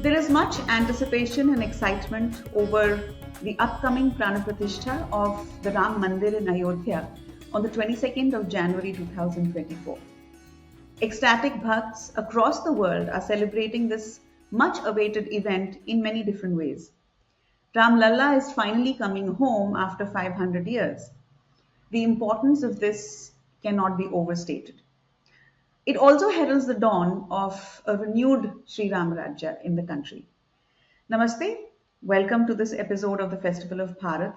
There is much anticipation and excitement over the upcoming Pranapratishtha of the Ram Mandir in Ayodhya on the 22nd of January 2024. Ecstatic bhakts across the world are celebrating this much awaited event in many different ways. Ram Lalla is finally coming home after 500 years. The importance of this cannot be overstated. It also heralds the dawn of a renewed Sri Ram Rajya in the country. Namaste. Welcome to this episode of the Festival of Bharat.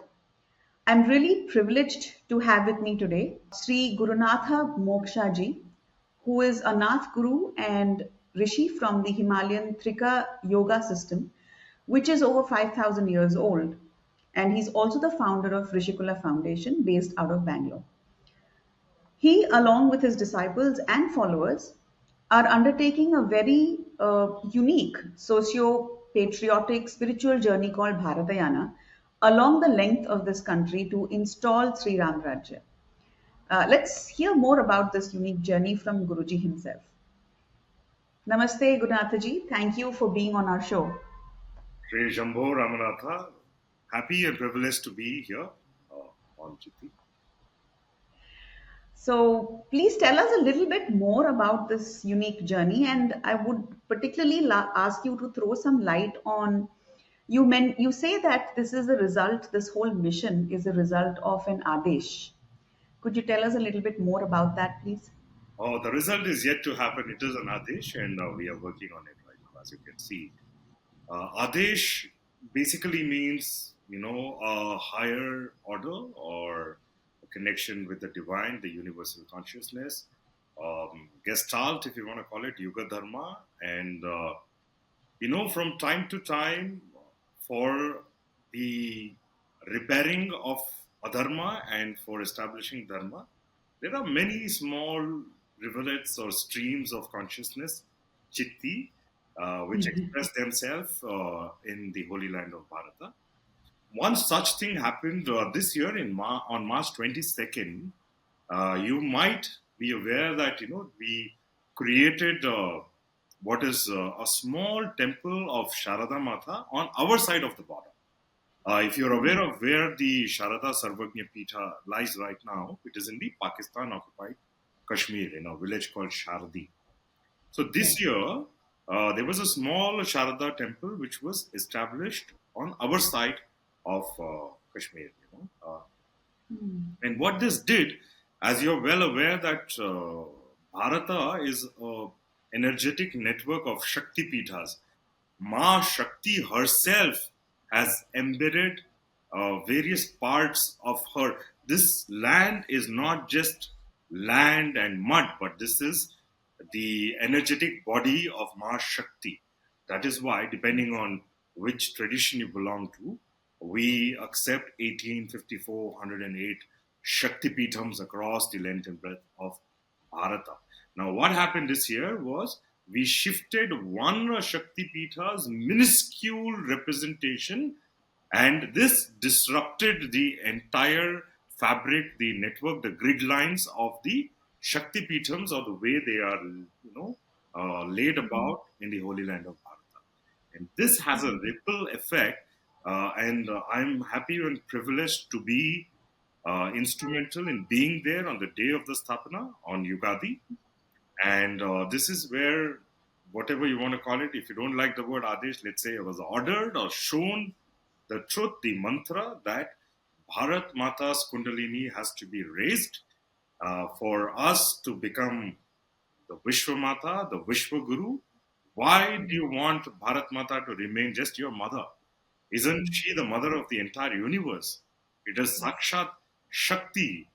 I'm really privileged to have with me today Sri Gurunatha Moksha ji, who is a Nath Guru and Rishi from the Himalayan Trika yoga system, which is over 5,000 years old. And he's also the founder of Rishikula Foundation based out of Bangalore. He, along with his disciples and followers, are undertaking a very unique socio patriotic spiritual journey called Bharatayana along the length of this country to install Sri Ram Rajya. Let's hear more about this unique journey from Guruji himself. Namaste, Gurunatha. Thank you for being on our show. Shri Jambho Ramanatha, happy and privileged to be here on Citti. So, please tell us a little bit more about this unique journey, and I would particularly ask you to throw some light on. You say that this is a result. This whole mission is a result of an adesh. Could you tell us a little bit more about that, please? The result is yet to happen. It is an Adesh, and we are working on it right now, as you can see. Adesh basically means, a higher order or a connection with the divine, the universal consciousness. Gestalt, if you want to call it, Yuga Dharma. And, from time to time, for the repairing of adharma and for establishing dharma, there are many small rivulets or streams of consciousness, Citti, which express themselves in the holy land of Bharata. One such thing happened this year on March 22nd. You might be aware that we created what is a small temple of Sharada Mata on our side of the border. If you're aware of where the Sharada Sarvagnya Pitha lies right now, it is in the Pakistan occupied Kashmir, in a village called Shardi. So this year, there was a small Sharada temple which was established on our side of Kashmir. And what this did, as you're well aware, that Bharata is an energetic network of Shakti Pithas. Ma Shakti herself has embedded various parts of her. This land is not just land and mud, but this is the energetic body of Ma Shakti. That is why, depending on which tradition you belong to, we accept 1854, 108 Shakti Pithams across the length and breadth of Bharata. Now, what happened this year was we shifted one Shakti Pitha's minuscule representation, and this disrupted the entire fabric, the network, the grid lines of the Shakti Pithams, or the way they are, laid about in the holy land of Bharata. And this has a ripple effect, and I'm happy and privileged to be instrumental in being there on the day of the Sthapana on Yugadi. And this is where, whatever you want to call it, if you don't like the word Adesh, let's say it was ordered or shown the truth, the mantra that Bharat Mata's Kundalini has to be raised for us to become the Vishwa Mata, the Vishwa Guru. Why do you want Bharat Mata to remain just your mother? Isn't she the mother of the entire universe? It is Sakshat Shakti.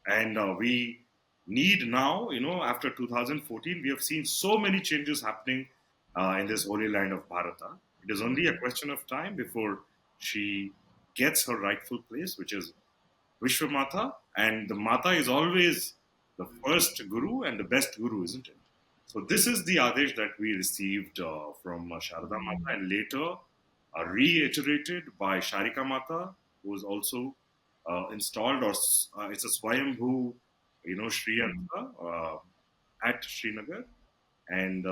And we need now, after 2014, we have seen so many changes happening in this holy land of Bharata. It is only a question of time before she gets her rightful place, which is Vishwamata. And the Mata is always the first Guru and the best Guru, isn't it? So this is the Adesh that we received from Sharada Mata, and later reiterated by Sharika Mata, who is also installed, or it's a Swayambhu, Sri Anta at Srinagar. And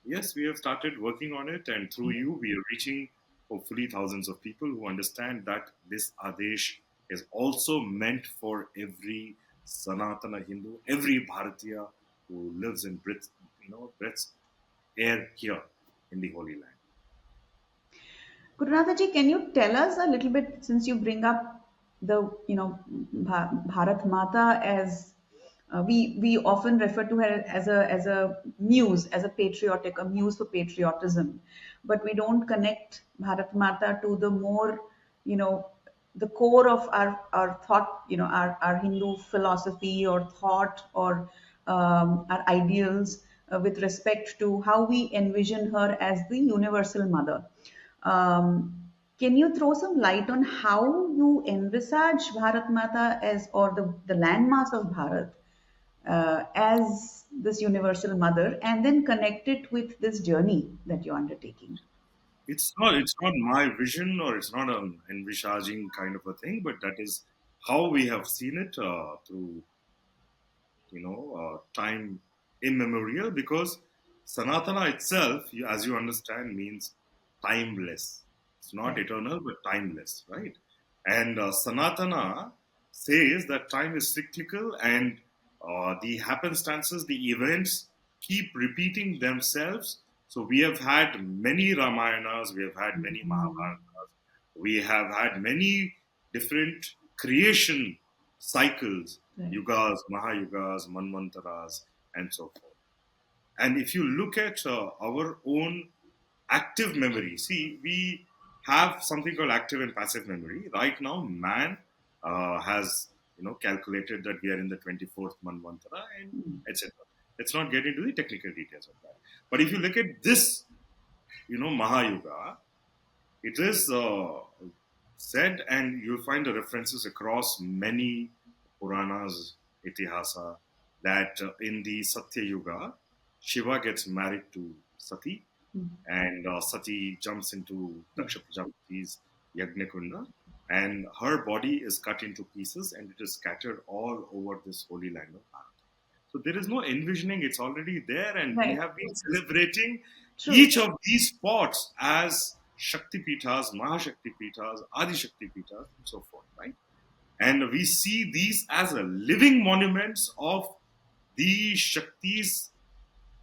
Yes, we have started working on it, and through you, we are reaching hopefully thousands of people who understand that this adesh is also meant for every Sanatana Hindu, every Bharatiya who lives and breathes air here in the Holy Land. Gurunatha ji, can you tell us a little bit, since you bring up the, Bharat Mata as we often refer to her as a muse, as a muse for patriotism, but we don't connect Bharat Mata to the more, you know, the core of our thought, our Hindu philosophy or thought or our ideals with respect to how we envision her as the universal mother. Can you throw some light on how you envisage Bharat Mata as, or the landmass of Bharat as this universal mother, and then connect it with this journey that you're undertaking? It's not my vision, or it's not an envisaging kind of a thing, but that is how we have seen it through time immemorial, because Sanatana itself, as you understand, means timeless. It's not Right. eternal, but timeless, right? And Sanatana says that time is cyclical, and the happenstances, the events keep repeating themselves. So we have had many Ramayanas, we have had many Mhm. Mahabharatas, we have had many different creation cycles, Right. yugas, mahayugas, manvantaras, and so forth. And if you look at our own active memory, see, we have something called active and passive memory. Right now, man has calculated that we are in the 24th manvantara, and Mm. etc. Let's not get into the technical details of that. But if you look at this, Mahayuga, it is said, and you'll find the references across many Puranas, Itihasa, that in the Satya Yuga, Shiva gets married to Sati, Mm. and Sati jumps into Yes. Daksha Prajapati's Yajnakunda, and her body is cut into pieces, and it is scattered all over this holy land of Bharat. So there is no envisioning, it's already there, and we Right. have been celebrating True. each of these spots as Shakti Pithas, Mahashakti Pithas, Adi Shakti Pithas, and so forth, right? And we see these as a living monuments of the Shaktis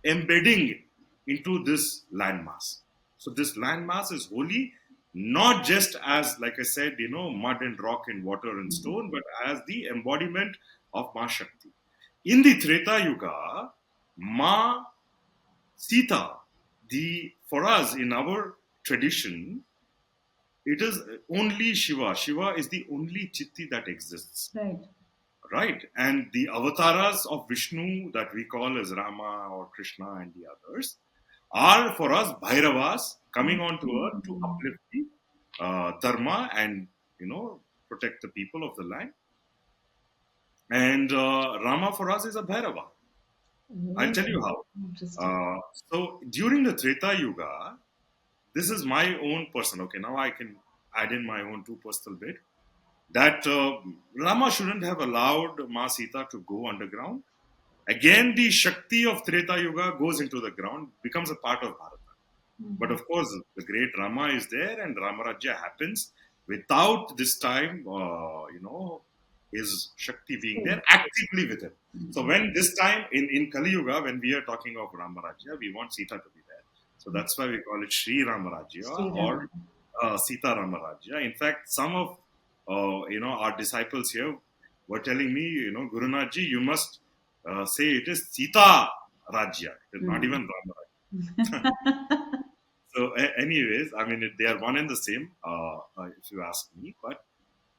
embedding into this landmass. So this landmass is holy, not just as, like I said, mud and rock and water and stone, but as the embodiment of Ma Shakti. In the Treta Yuga, Ma Sita, the for us in our tradition, it is only Shiva. Shiva is the only Citti that exists, Right. right? And the avataras of Vishnu that we call as Rama or Krishna and the others are for us Bhairavas coming onto earth to Mm. uplift the Dharma and protect the people of the land. And Rama for us is a Bhairava. I'll Oh, tell you how. interesting. So during the Treta Yuga, this is my own personal. Okay, now I can add in my own two personal bit that Rama shouldn't have allowed Ma Sita to go underground. Again, the Shakti of Treta Yuga goes into the ground, becomes a part of Bharata. But Mhm. of course, the great Rama is there, and Ramarajya happens without this time, his Shakti being Stay. there actively with him. So Mhm. when this time in Kali Yuga, when we are talking of Ramarajya, we want Sita to be there. So that's why we call it Sri Stay Ramarajya there. or Sita Ramarajya. In fact, some of our disciples here were telling me, Gurunathji, you must say it is Sita Rajya. It is not Mm. even Ramarajya. So, anyways, I mean, they are one and the same, if you ask me. But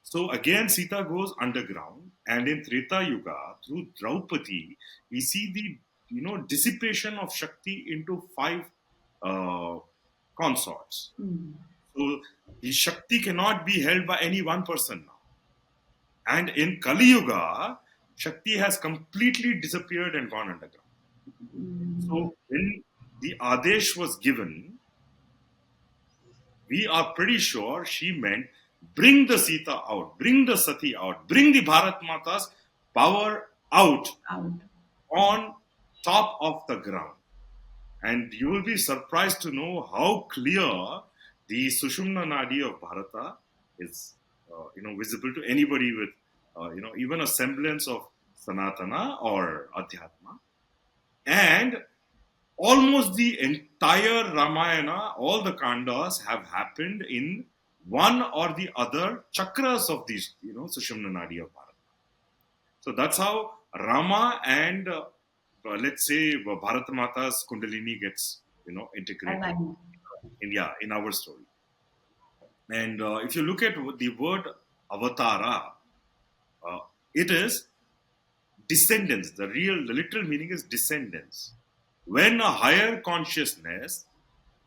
so again, Sita goes underground, and in Treta Yuga, through Draupadi, we see the dissipation of Shakti into five uh, consorts. Mm. So the Shakti cannot be held by any one person now. And in Kali Yuga, Shakti has completely disappeared and gone underground. Mm. So when the Adesh was given, we are pretty sure she meant bring the Sita out, bring the Sati out, bring the Bharat Mata's power out Out. on top of the ground. And you will be surprised to know how clear the Sushumna Nadi of Bharata is, visible to anybody with, even a semblance of Sanatana or Adhyatma. And almost the entire Ramayana, all the Kandas have happened in one or the other chakras of these, Sushumna Nadi of Bharata. So that's how Rama and let's say Bharat Mata's Kundalini gets integrated Alignment. in our story. And if you look at the word avatara, it is descendants. The literal meaning is descendants. When a higher consciousness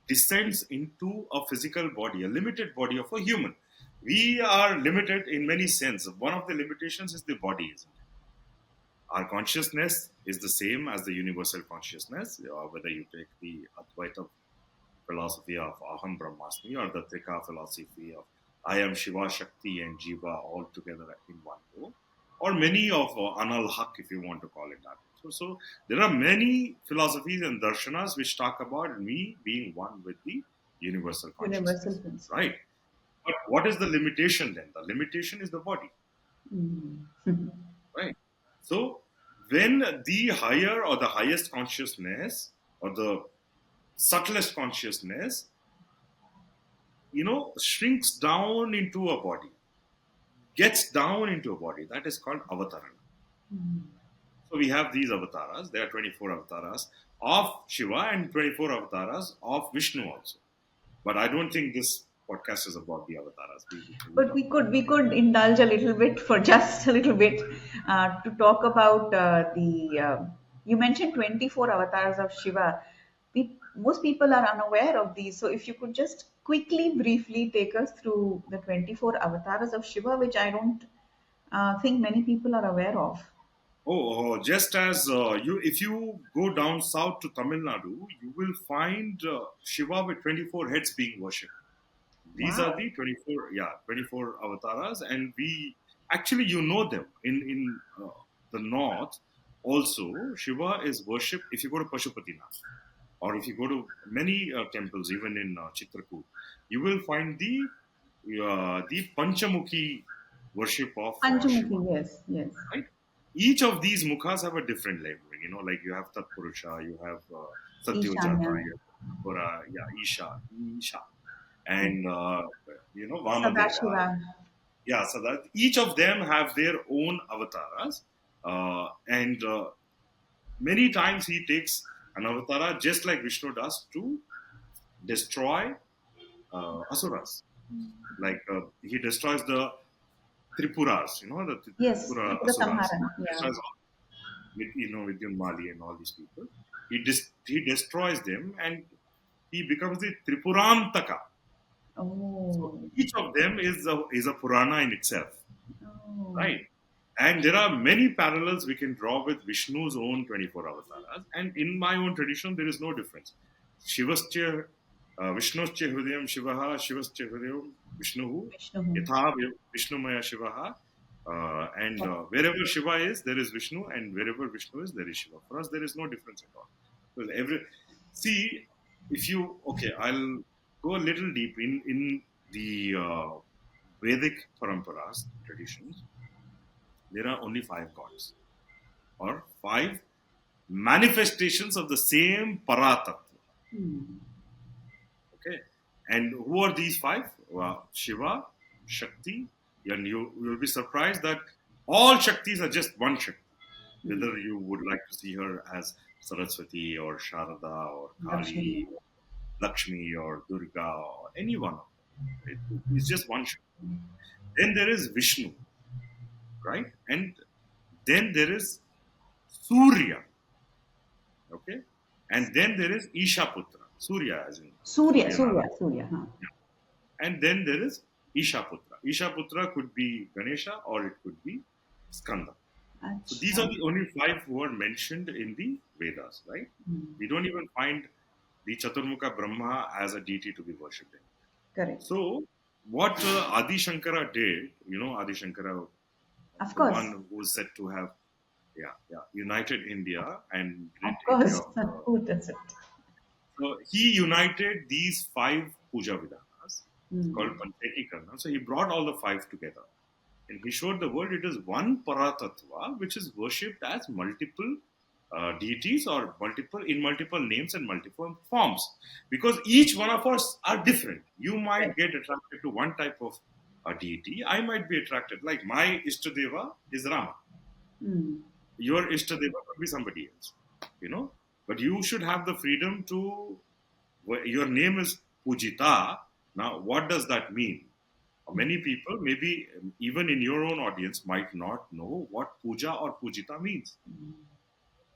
descends into a physical body, a limited body of a human, we are limited in many senses. One of the limitations is the body, isn't it? Our consciousness is the same as the universal consciousness, whether you take the Advaita philosophy of Aham Brahmasmi or the Trika philosophy of I am Shiva, Shakti and Jiva all together in one go, or many of Anal Haq, if you want to call it that. So there are many philosophies and darshanas which talk about me being one with the universal consciousness, Universal principle. right? But what is the limitation then? The limitation is the body, right? So when the higher or the highest consciousness or the subtlest consciousness, shrinks down into a body, gets down into a body, that is called avatarana. So we have these avataras. There are 24 avataras of Shiva and 24 avataras of Vishnu also. But I don't think this podcast is about the avataras. But we could indulge a little bit for just a little bit to talk about you mentioned 24 avatars of Shiva. Most people are unaware of these. So if you could just quickly, briefly take us through the 24 avatars of Shiva, which I don't think many people are aware of. Just as if you go down south to Tamil Nadu, you will find Shiva with 24 heads being worshipped. These are the 24 avatars, and we actually them in the north. Also, Shiva is worshipped. If you go to Pashupatinath, or if you go to many temples, even in Chitrakoot, you will find the Panchamukhi worship of Shiva. Yes. Right? Each of these mukhas have a different level. Like you have Tatpurusha, you have Satyojata, you have Pura, Isha, and Vamadeva. Yeah, so that each of them have their own avatars, and many times he takes an avatara just like Vishnu does to destroy asuras. Like he destroys the Tripuras, the Tripura asuras. With Vidyunmali and all these people. He destroys them and he becomes the Tripurantaka. So each of them is a Purana in itself. Right? And there are many parallels we can draw with Vishnu's own 24 avatars. And in my own tradition, there is no difference. Shivascha, Vishnuscha Hridayam Shivaha, Shivascha Hridayam Vishnuhu, Yatha Vishnumaya Shivaha. And wherever Shiva is, there is Vishnu, and wherever Vishnu is, there is Shiva. For us, there is no difference at all. Because I'll go a little deep in the Vedic paramparas, traditions. There are only 5 gods, or 5 manifestations of the same Paratattva. Okay, and who are these 5? Shiva, Shakti, and you will be surprised that all Shaktis are just one Shakti. Whether you would like to see her as Saraswati or Sharada or Kali, or Lakshmi or Durga or any one of them. It's just one Shakti. Then there is Vishnu, right? And then there is Surya, okay? And then there is Ishaputra, Surya as in Surya. And then there is Ishaputra. Ishaputra could be Ganesha or it could be Skanda. So these are the only 5 who are mentioned in the Vedas, right? We don't even find the Chaturmukha Brahma as a deity to be worshipped. Correct. So what Adi Shankara did, Adi Shankara, of course, one who is said to have united India and of course, who does it? So he united these 5 puja vidanas called Mm. Pancheki. So he brought all the 5 together. And he showed the world it is one Paratattva which is worshipped as multiple deities or multiple names and multiple forms. Because each one of us are different. You Right. might get attracted to one type of deity. I might be attracted. Like my Ishtadeva is Rama. Mm. Your Ishtadeva could be somebody else. You know? But you should have the freedom to. Your name is Pujita. Now, what does that mean? Many people, maybe even in your own audience, might not know what puja or pujita means.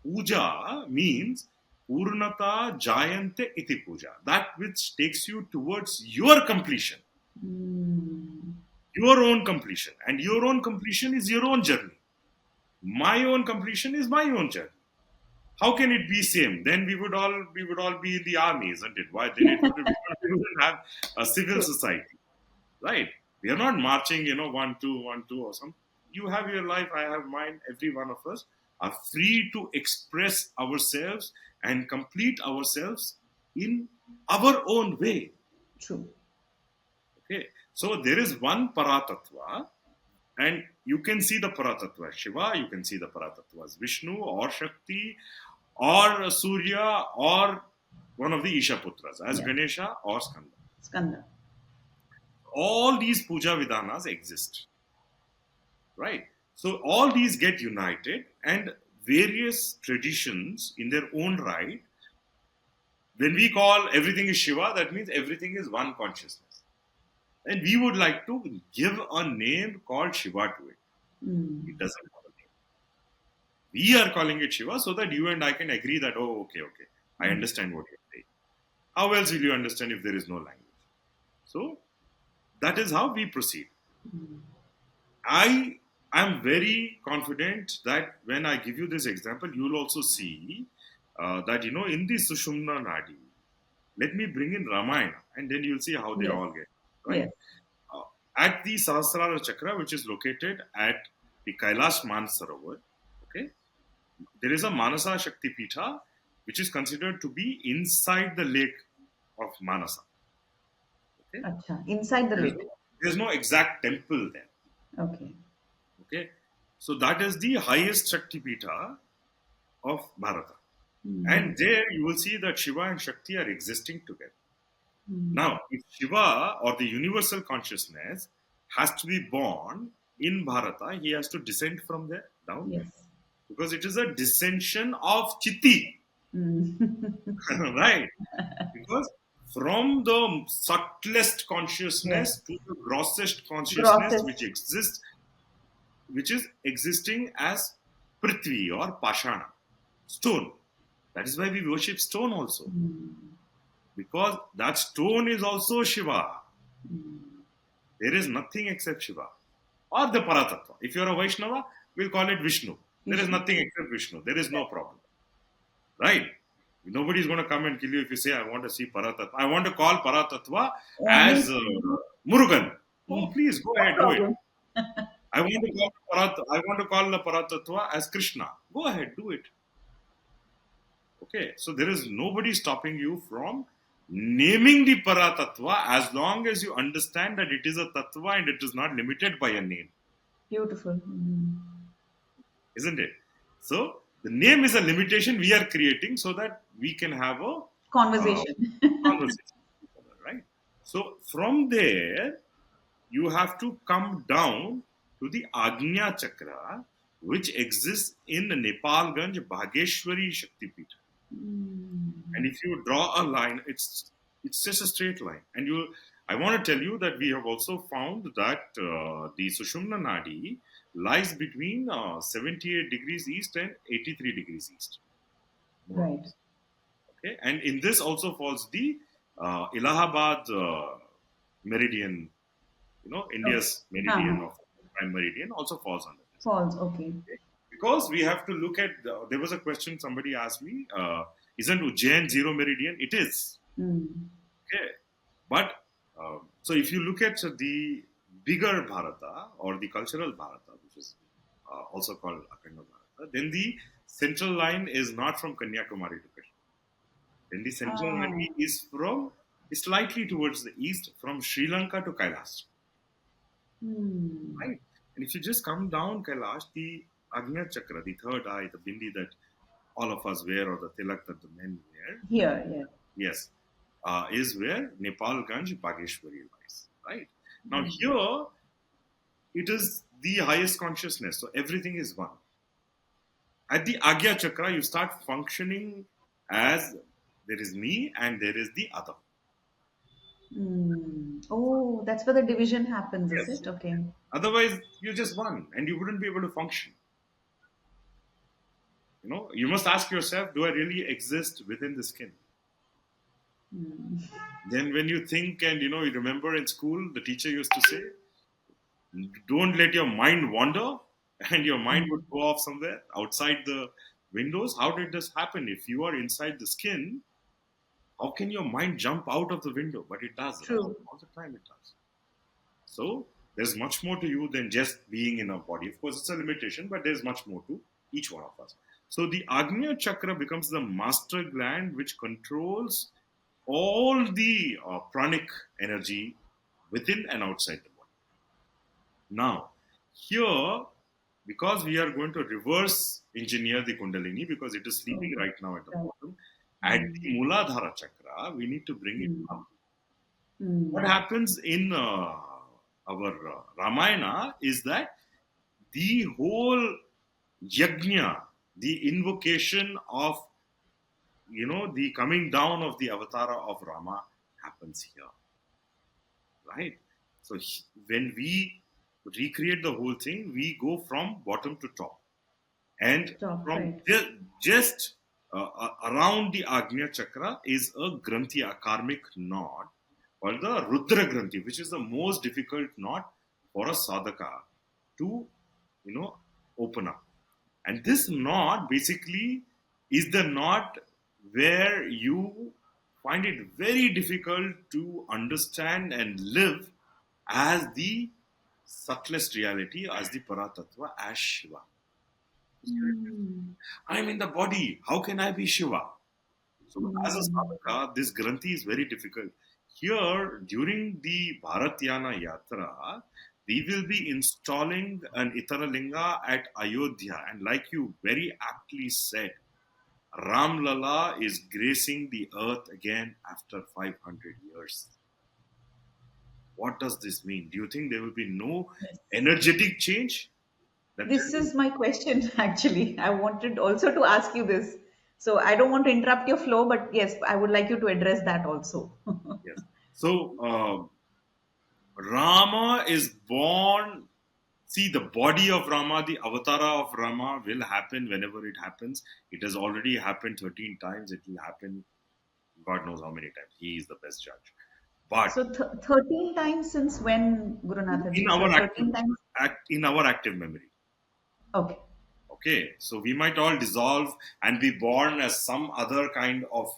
Puja means Purnata Jayante iti puja, that which takes you towards your completion, Mm. your own completion. And your own completion is your own journey. My own completion is my own journey. How can it be same? Then we would all be in the army, isn't it? Why then we wouldn't have a civil True. society. Right? We are not marching, 1, 2, 1, 2 or something. You have your life, I have mine. Every one of us are free to express ourselves and complete ourselves in our own way. True. Okay. So there is one Paratattva, and you can see the Paratattva Shiva, you can see the Paratattvas Vishnu or Shakti or Surya or one of the Isha Putras as Yeah. Ganesha or Skanda. Skanda. All these puja vidanas exist. Right? So all these get united, and various traditions in their own right. When we call everything is Shiva, that means everything is one consciousness. And we would like to give a name called Shiva to it. It Mm. doesn't have a name. We are calling it Shiva so that you and I can agree that, oh, okay, I Mm. understand what you're saying. How else will you understand if there is no language? So that is how we proceed. Mm. I am very confident that when I give you this example, you will also see that, in the Sushumna Nadi, let me bring in Ramayana and then you'll see how they Yes. all get, right? Yes. Uh, at the Sahasrara Chakra, which is located at the Kailash Mansarovar, okay, there is a Manasa Shakti Pitha, which is considered to be inside the lake of Manasa. Okay, Acha. Inside the there's lake. no, there's no exact temple there. Okay. Okay, so that is the highest Shakti Pitha of Bharata. Mm. And there you will see that Shiva and Shakti are existing together. Mm. Now, if Shiva or the universal consciousness has to be born in Bharata, he has to descend from there down there. Yes. Because it is a dissension of Citti, Mm. right? Because from the subtlest Yes. consciousness to the grossest consciousness Grossest. which is existing as Prithvi or Pashana, stone. That is why we worship stone also. Mm. Because that stone is also Shiva. Mm. There is nothing except Shiva. Or the Paratattva. If you are a Vaishnava, we'll call it Vishnu. There is Vishnu. nothing except Vishnu. There is no problem. Right? Nobody is going to come and kill you if you say, I want to see Paratattva. I want to call Paratattva Only as Murugan. Oh, no please go ahead, do it. problem. I want to call the Paratattva as Krishna. Go ahead, do it. Okay, so there is nobody stopping you from naming the Paratattva as long as you understand that it is a Tattva and it is not limited by a name, Beautiful. Mm. isn't it? So the name is a limitation we are creating so that we can have a Conversation. conversation, right? So from there, you have to come down to the Agnya Chakra, which exists in Nepalganj Bhageshwari Shaktipita. Mm. And if you draw a line, it's just a straight line. And I want to tell you that we have also found that the Sushumna Nadi lies between 78 degrees east and 83 degrees east. More or Right. less. Okay, and in this also falls the Allahabad meridian. Okay. India's meridian Uh-huh. of prime meridian also falls under this. False. Okay. Okay? Because we have to look at. There was a question somebody asked me. Isn't Ujjain zero meridian? It is. Mm. Okay, but so if you look at the bigger Bharata or the cultural Bharata, which is also called Akhanda Bharata, then the central line is not from Kanyakumari to Kashmir. Then the central Ah. Nadi is slightly towards the east from Sri Lanka to Kailash. Hmm. Right? And if you just come down Kailash, the Agnya Chakra, the third eye, the bindi that all of us wear or the tilak that the men wear, Here, yeah. yes, is where Nepalganj Bageshwari lies. Right? Now Hmm. here, it is the highest consciousness. So everything is one. At the Agya Chakra, you start functioning as there is me and there is the other. Hmm. Oh, that's where the division happens, is Yes. it? Okay. Otherwise, you're just one and you wouldn't be able to function. You must ask yourself, do I really exist within the skin? Hmm. Then when you think and you remember in school, the teacher used to say, don't let your mind wander and your mind Hmm. would go off somewhere outside the windows. How did this happen? If you are inside the skin, how can your mind jump out of the window? But it does, right? True. All the time it does. So there's much more to you than just being in a body. Of course, it's a limitation, but there's much more to each one of us. So the Agnya Chakra becomes the master gland which controls all the pranic energy within and outside the body. Now, here, because we are going to reverse engineer the Kundalini because it is sleeping Oh, right now at the right. bottom, at Hmm. the Muladhara Chakra, we need to bring it Hmm. up. What Hmm. happens in our Ramayana is that the whole yajna, the invocation of the coming down of the avatara of Rama happens here, right? So when we recreate the whole thing, we go from bottom to top, and Top, from right. just around the Agnya Chakra is a Granthi, a karmic knot called the Rudra Granthi, which is the most difficult knot for a sadhaka to, open up. And this knot basically is the knot where you find it very difficult to understand and live as the subtlest reality, as the Paratattva, as Shiva. Hmm. I'm in the body. How can I be Shiva? So, as a Hmm. sadhaka, this granthi is very difficult. Here, during the Bharatyana Yatra, we will be installing an Itaralinga at Ayodhya. And like you very aptly said, Ram Lala is gracing the earth again after 500 years. What does this mean? Do you think there will be no Yes. energetic change? That This is my question, actually. I wanted also to ask you this. So I don't want to interrupt your flow, but yes, I would like you to address that also. yes. So Rama is born. See, the body of Rama, the avatara of Rama will happen whenever it happens. It has already happened 13 times. It will happen God knows how many times. He is the best judge. But So 13 times since when, Gurunatha in ji? our So active 13 times? in our active memory, Okay. okay, so we might all dissolve and be born as some other kind of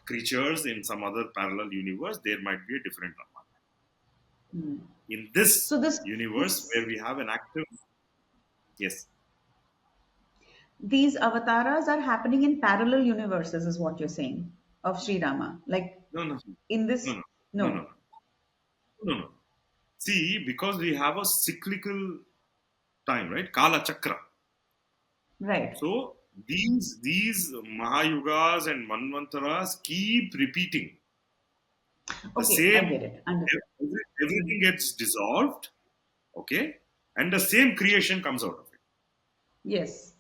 creatures in some other parallel universe. There might be a different Rama. Hmm. In this So this universe this where we have an active, yes, these avatars are happening in parallel universes, is what you're saying, of Sri Rama. Like no, no, in no, this, no, no, no, no, no, no. See, because we have a cyclical time, right? Kala Chakra. right? So these Mahayugas and Manvantaras keep repeating the Okay, I same. get it. Understood. Hmm. Everything gets dissolved, okay, and the same creation comes out of it. Yes,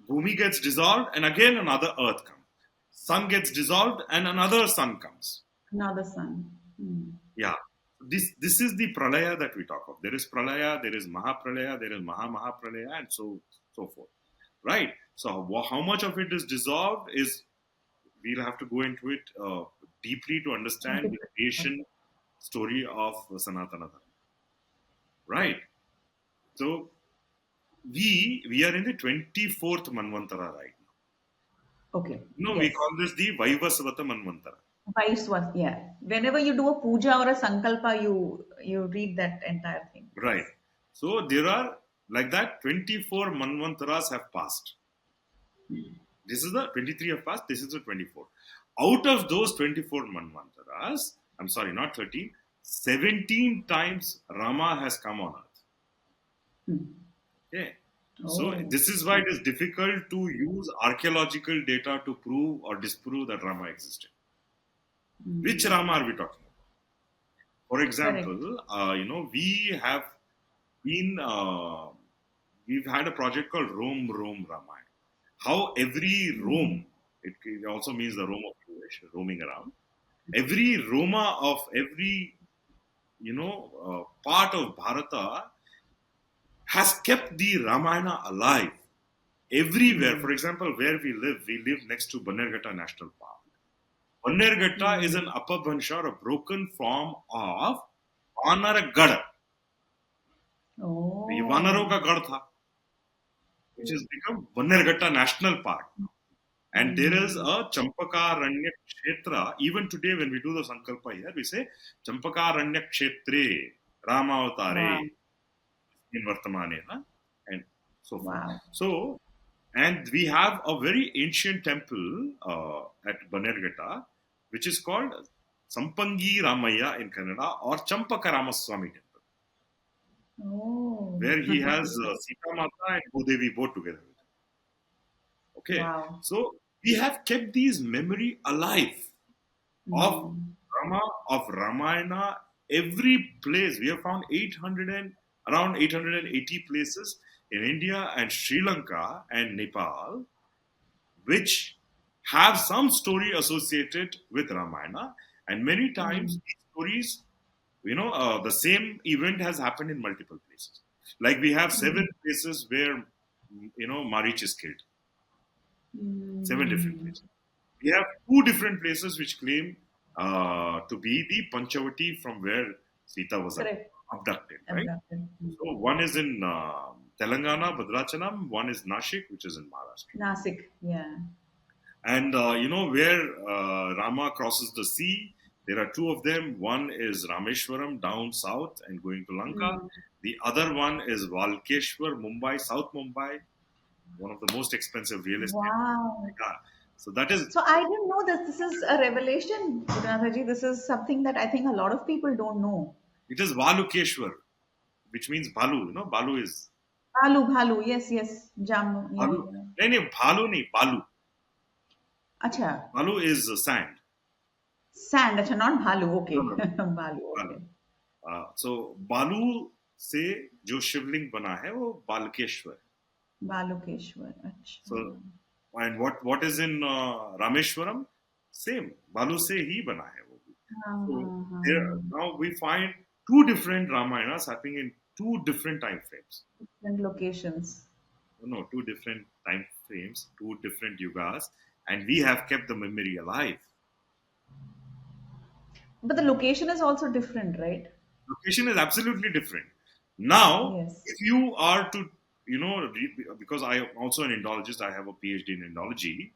Bhumi gets dissolved, and again another Earth comes. Sun gets dissolved, and another sun comes. another son. Hmm. Yeah. This is the pralaya that we talk of. There is pralaya, there is mahapralaya, there is mahapralaya, and so forth. Right. So how much of it is dissolved is we'll have to go into it deeply to understand the creation story of Sanatana Dharma. Right. So we are in the 24th Manvantara right now. Okay, We yes. call this the Vaivasvata Manvantara. Vice was, yeah. Whenever you do a puja or a sankalpa, you read that entire thing. Right. Yes. So there are like that 24 Manvantaras have passed. This is the 23 of past, this is the 24. Out of those 24 manvantaras, I'm sorry, not 13, 17 times Rama has come on earth. Okay. So this is why it is difficult to use archaeological data to prove or disprove that Rama existed. Which Rama are we talking about? For example, we have been, we've had a project called Rome Ramayana. How every Rome, it also means the Rome of Jewish, roaming around. Every Roma of every, part of Bharata has kept the Ramayana alive everywhere. For example, where we live next to Bannerghatta National Park. Bannerghatta is an Apabhansha, or a broken form of Vanaragad. ये वानरों का गढ़ था, which has become Bannerghatta National Park. And there is a Champakaranya Kshetra. Even today, when we do the Sankalpa here, we say Champakaranya Kshetre, Rama Avatare, in Vartamane, and so forth. So, and we have a very ancient temple at Bannerghatta, which is called Sampangi Ramaya in Kannada, or Champakaramaswamy temple. Where he has Sita Mata and Bhudevi both together. Okay, so we have kept these memory alive of Rama, of Ramayana, every place. We have found around 880 places in India and Sri Lanka and Nepal, which have some story associated with Ramayana, and many times these stories, the same event has happened in multiple places. Like we have 7 places where, Marich is killed. 7 different places. We have 2 different places which claim to be the Panchavati from where Sita was abducted. Right? So one is in Telangana, Bhadrachalam. One is Nashik, which is in Maharashtra. Nasik, yeah. And where Rama crosses the sea, there are 2 of them. One is Rameshwaram down south and going to Lanka. The other one is Valkeshwar, Mumbai, South Mumbai. One of the most expensive real estate. Wow. So that is. So I didn't know this. This is a revelation, Gurunatha. This is something that I think a lot of people don't know. It is Valukeshwar, which means Balu. Balu is. Bhalu. Yes. Jammu. Balu. No, Bhalu nahi, Balu. Acha. Balu is sand. Sand, acha, not Bhalu. Okay. No. Balu. Okay. So Balu से जो शिवलिंग बना है वो Balkeshwar. Balukeshwar. Achha. So, and what is in Rameshwaram? Same. Balu se ही बना है वो भी. So there, now we find 2 different Ramayanas happening in 2 different time frames. Different locations. No, 2 different time frames, 2 different yugas, and we have kept the memory alive. But the location is also different, right? Location is absolutely different. Now, Yes. if you are to, because I am also an Indologist, I have a PhD in Indology.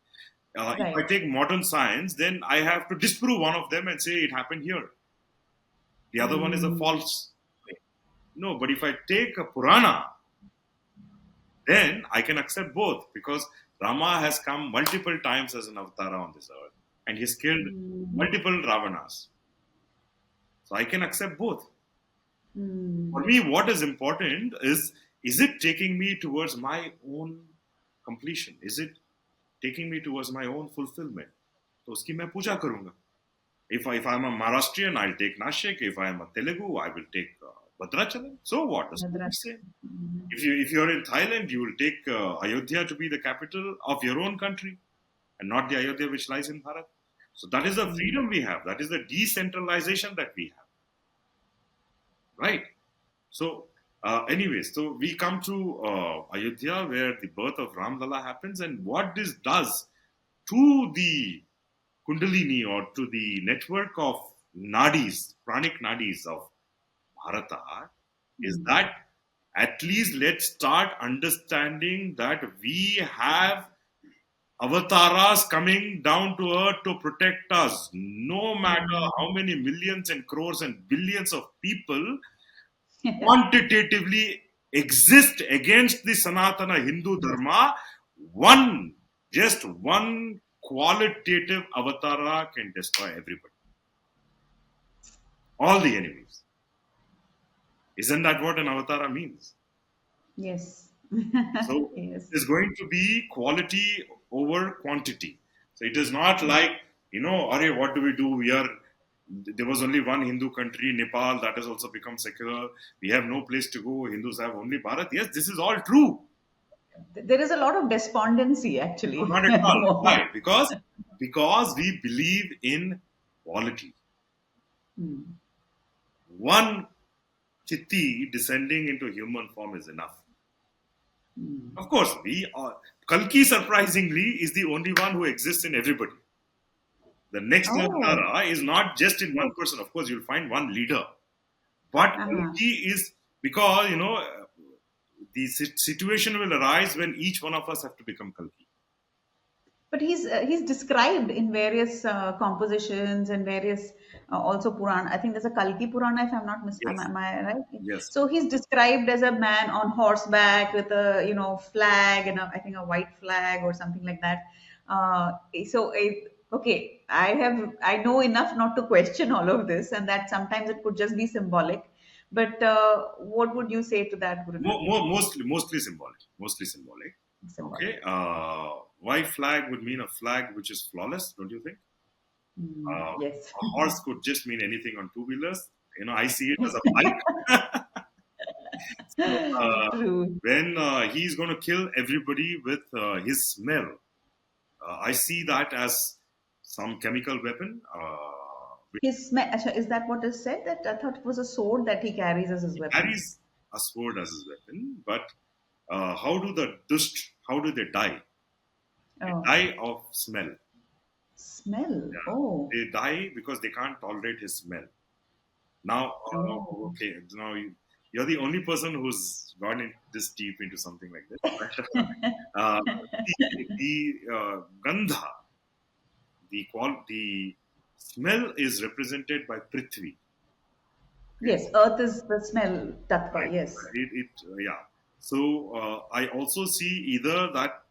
If I take modern science, then I have to disprove one of them and say it happened here. The other one is a false claim. No, but if I take a Purana, then I can accept both, because Rama has come multiple times as an avatara on this earth, and he's killed multiple Ravanas. So I can accept both. For me, what is important is it taking me towards my own completion? Is it taking me towards my own fulfillment? So uski main puja karunga. If I'm a Maharashtrian, I'll take Nashik. If I'm a Telugu, I will take Bhadrachalam. So what? If you're in Thailand, you will take Ayodhya to be the capital of your own country, and not the Ayodhya which lies in Bharat. So that is the freedom we have. That is the decentralization that we have. Right? So, anyways, so we come to Ayodhya, where the birth of Ram Lala happens, and what this does to the Kundalini, or to the network of Nadis, pranic Nadis of Bharata, is that at least let's start understanding that we have Avataras coming down to earth to protect us. No matter how many millions and crores and billions of people quantitatively exist against the Sanatana Hindu Dharma, one Just one qualitative avatara can destroy everybody, all the enemies. Isn't that what an avatara means? Yes. So Yes. it's going to be quality over quantity. So it is not like, Arey, what do we do? There was only one Hindu country, Nepal, that has also become secular. We have no place to go. Hindus have only Bharat. Yes, this is all true. There is a lot of despondency No, actually not at at the all. moment. Why? Because we believe in quality. Hmm. One Citti descending into human form is enough. Hmm. Of course, Kalki, surprisingly, is the only one who exists in everybody. The next Oh, Avatara is not just in one person. Of course, you'll find one leader. But uh-huh. Kalki is because, the situation will arise when each one of us have to become Kalki. But he's described in various compositions and various also Purana. I think there's a Kalki Purana, if I'm not Yes, am I right? yes. So he's described as a man on horseback with a flag and I think a white flag or something like that. Uh, okay, I know enough not to question all of this, and that sometimes it could just be symbolic. But what would you say to that, Gurunath? Mostly symbolic. Mostly symbolic. Symbolic. Okay. White flag would mean a flag which is flawless, don't you think? Mm, yes. A horse could just mean anything on two wheelers. I see it as a bike. So, True. when he's going to kill everybody with his smell, I see that as some chemical weapon. Which Achha, is that what is said? That I thought it was a sword that he carries as his he weapon. carries a sword as his weapon, but how do they die? They Oh, die of smell. smell. Yeah. Oh, They die because they can't tolerate his smell. Now, oh. okay, now you're the only person who's gone in this deep into something like this. But, the gandha, the smell is represented by Prithvi. Okay, Yes, earth is the smell tattva. right? Yes. Yeah. So I also see either that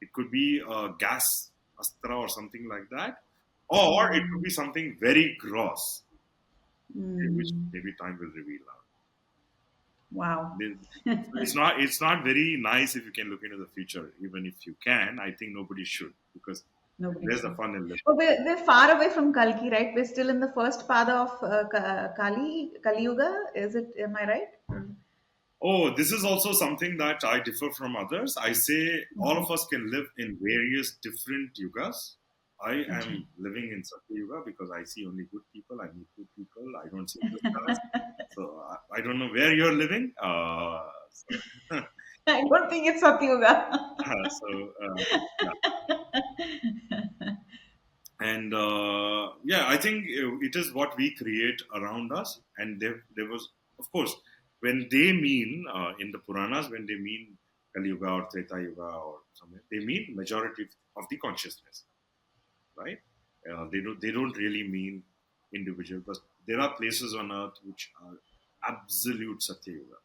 it could be a gas astra or something like that, or it could Mm, be something very gross, okay, which mm, maybe time will reveal. wow. It's not very nice if you can look into the future. Even if you can, I think nobody should, because Nobody there's the should. fun in living. Oh, we're far away from Kalki, right? We're still in the first pada of Kali Yuga. Is it? Am I right? Oh, this is also something that I differ from others. I say all of us can live in various different yugas. I Okay. am living in Satya Yuga because I see only good people. I meet good people. I don't see the stars. So I don't know where you're living. So, I don't think it's Satyuga. so yeah. And yeah, I think it is what we create around us. And there was, of course, when they mean in the Puranas, when they mean Kali Yuga or Treta Yuga or something, they mean majority of the consciousness, right? They don't really mean individual, but there are places on earth which are absolute Satya Yuga.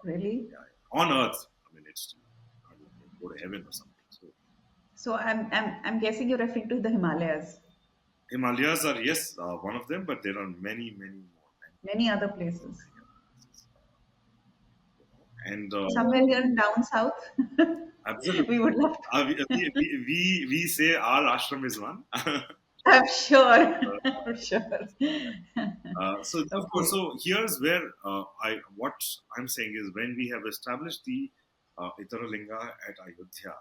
Really? Yeah, on earth. I mean, it's I don't know, go to heaven or something. So So I'm guessing you're referring to the Himalayas, Himalayas are, yes, one of them, but there are many, many more. many other places. And Somewhere here in down south, we absolutely, would love to. we say our ashram is one. I'm sure. I'm sure. So of course, Okay. so here's where what I'm saying is, when we have established the Itaralinga at Ayodhya,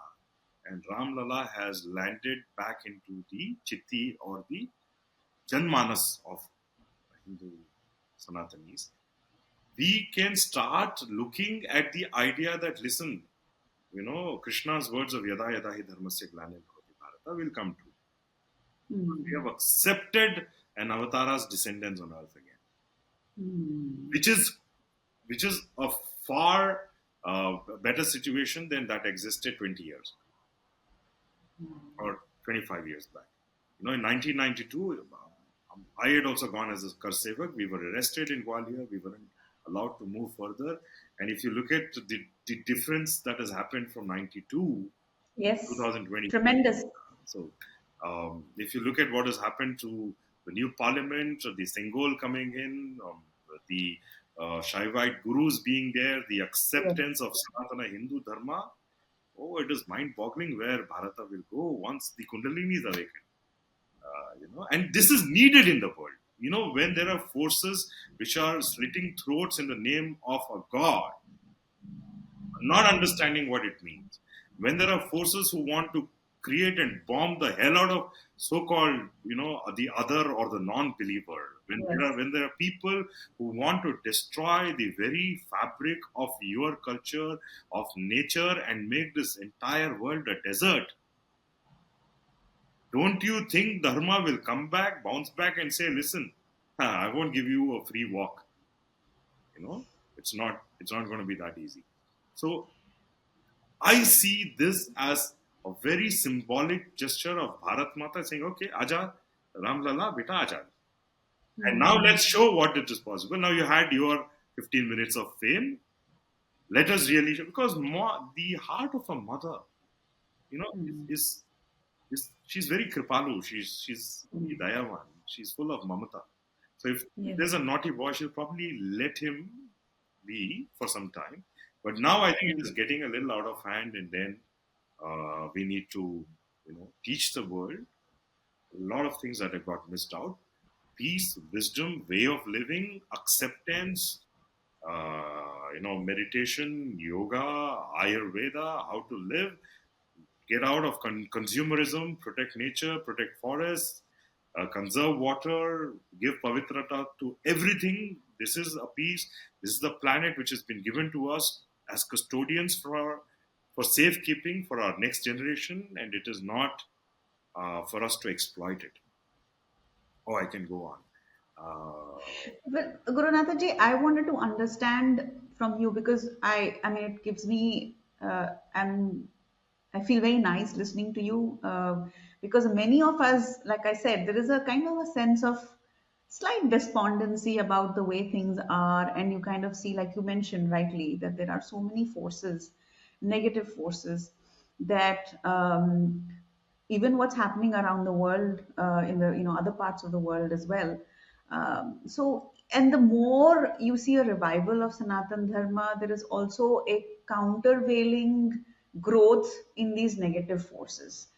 and Ram Lala has landed back into the Chitti or the Janmanas of Hindu Sanatanis, we can start looking at the idea that, listen, Krishna's words of Yada Yada Hi Dharmasya Glanim Bhavati Bharata will come true. We Hmm. have accepted an avatar's descendants on earth again, Hmm. which is a far better situation than that existed 20 years or 25 years back. In 1992, I had also gone as a Karsevak. We were arrested in Gwalior. We were allowed to move further. And if you look at the difference that has happened from 92 to Yes. 2020, Tremendous. so if you look at what has happened to the new parliament, the Sengol coming in, the Shaivite gurus being there, the Yes. acceptance of Sanatana Hindu Dharma, oh, it is mind-boggling where Bharata will go once the Kundalini is awakened. And this is needed in the world. When there are forces which are slitting throats in the name of a god, not understanding what it means. When there are forces who want to create and bomb the hell out of so-called, the other or the non-believer, Yes. when there are people who want to destroy the very fabric of your culture, of nature, and make this entire world a desert, don't you think Dharma will come back, bounce back, and say, "Listen, I won't give you a free walk." You know, it's not going to be that easy. So I see this as a very symbolic gesture of Bharat Mata saying, "Okay, Aja, Ram Lala, beta Aja." And now Hmm. let's show what it is possible. Now you had your 15 minutes of fame. Let us really show, because the heart of a mother, you know, Hmm. is she's very kripalu. She's Hmm. very dayavan. She's full of mamata. So if Yes. there's a naughty boy, she'll probably let him be for some time. But now I think it Hmm. is getting a little out of hand, and then we need to, teach the world a lot of things that have got missed out: peace, wisdom, way of living, acceptance, meditation, yoga, Ayurveda, how to live, get out of consumerism, protect nature, protect forests, conserve water, give pavitrata to everything. This is a piece. This is the planet which has been given to us as custodians for safekeeping for our next generation, and it is not for us to exploit it. Oh, I can go on. Well, Gurunatha ji, I wanted to understand from you because I mean, it gives me, I feel very nice listening to you because many of us, like I said, there is a kind of a sense of slight despondency about the way things are, and you kind of see, like you mentioned rightly, that there are so many forces, negative forces, that even what's happening around the world in the other parts of the world as well. So, and the more you see a revival of Sanatan Dharma, there is also a countervailing growth in these negative forces.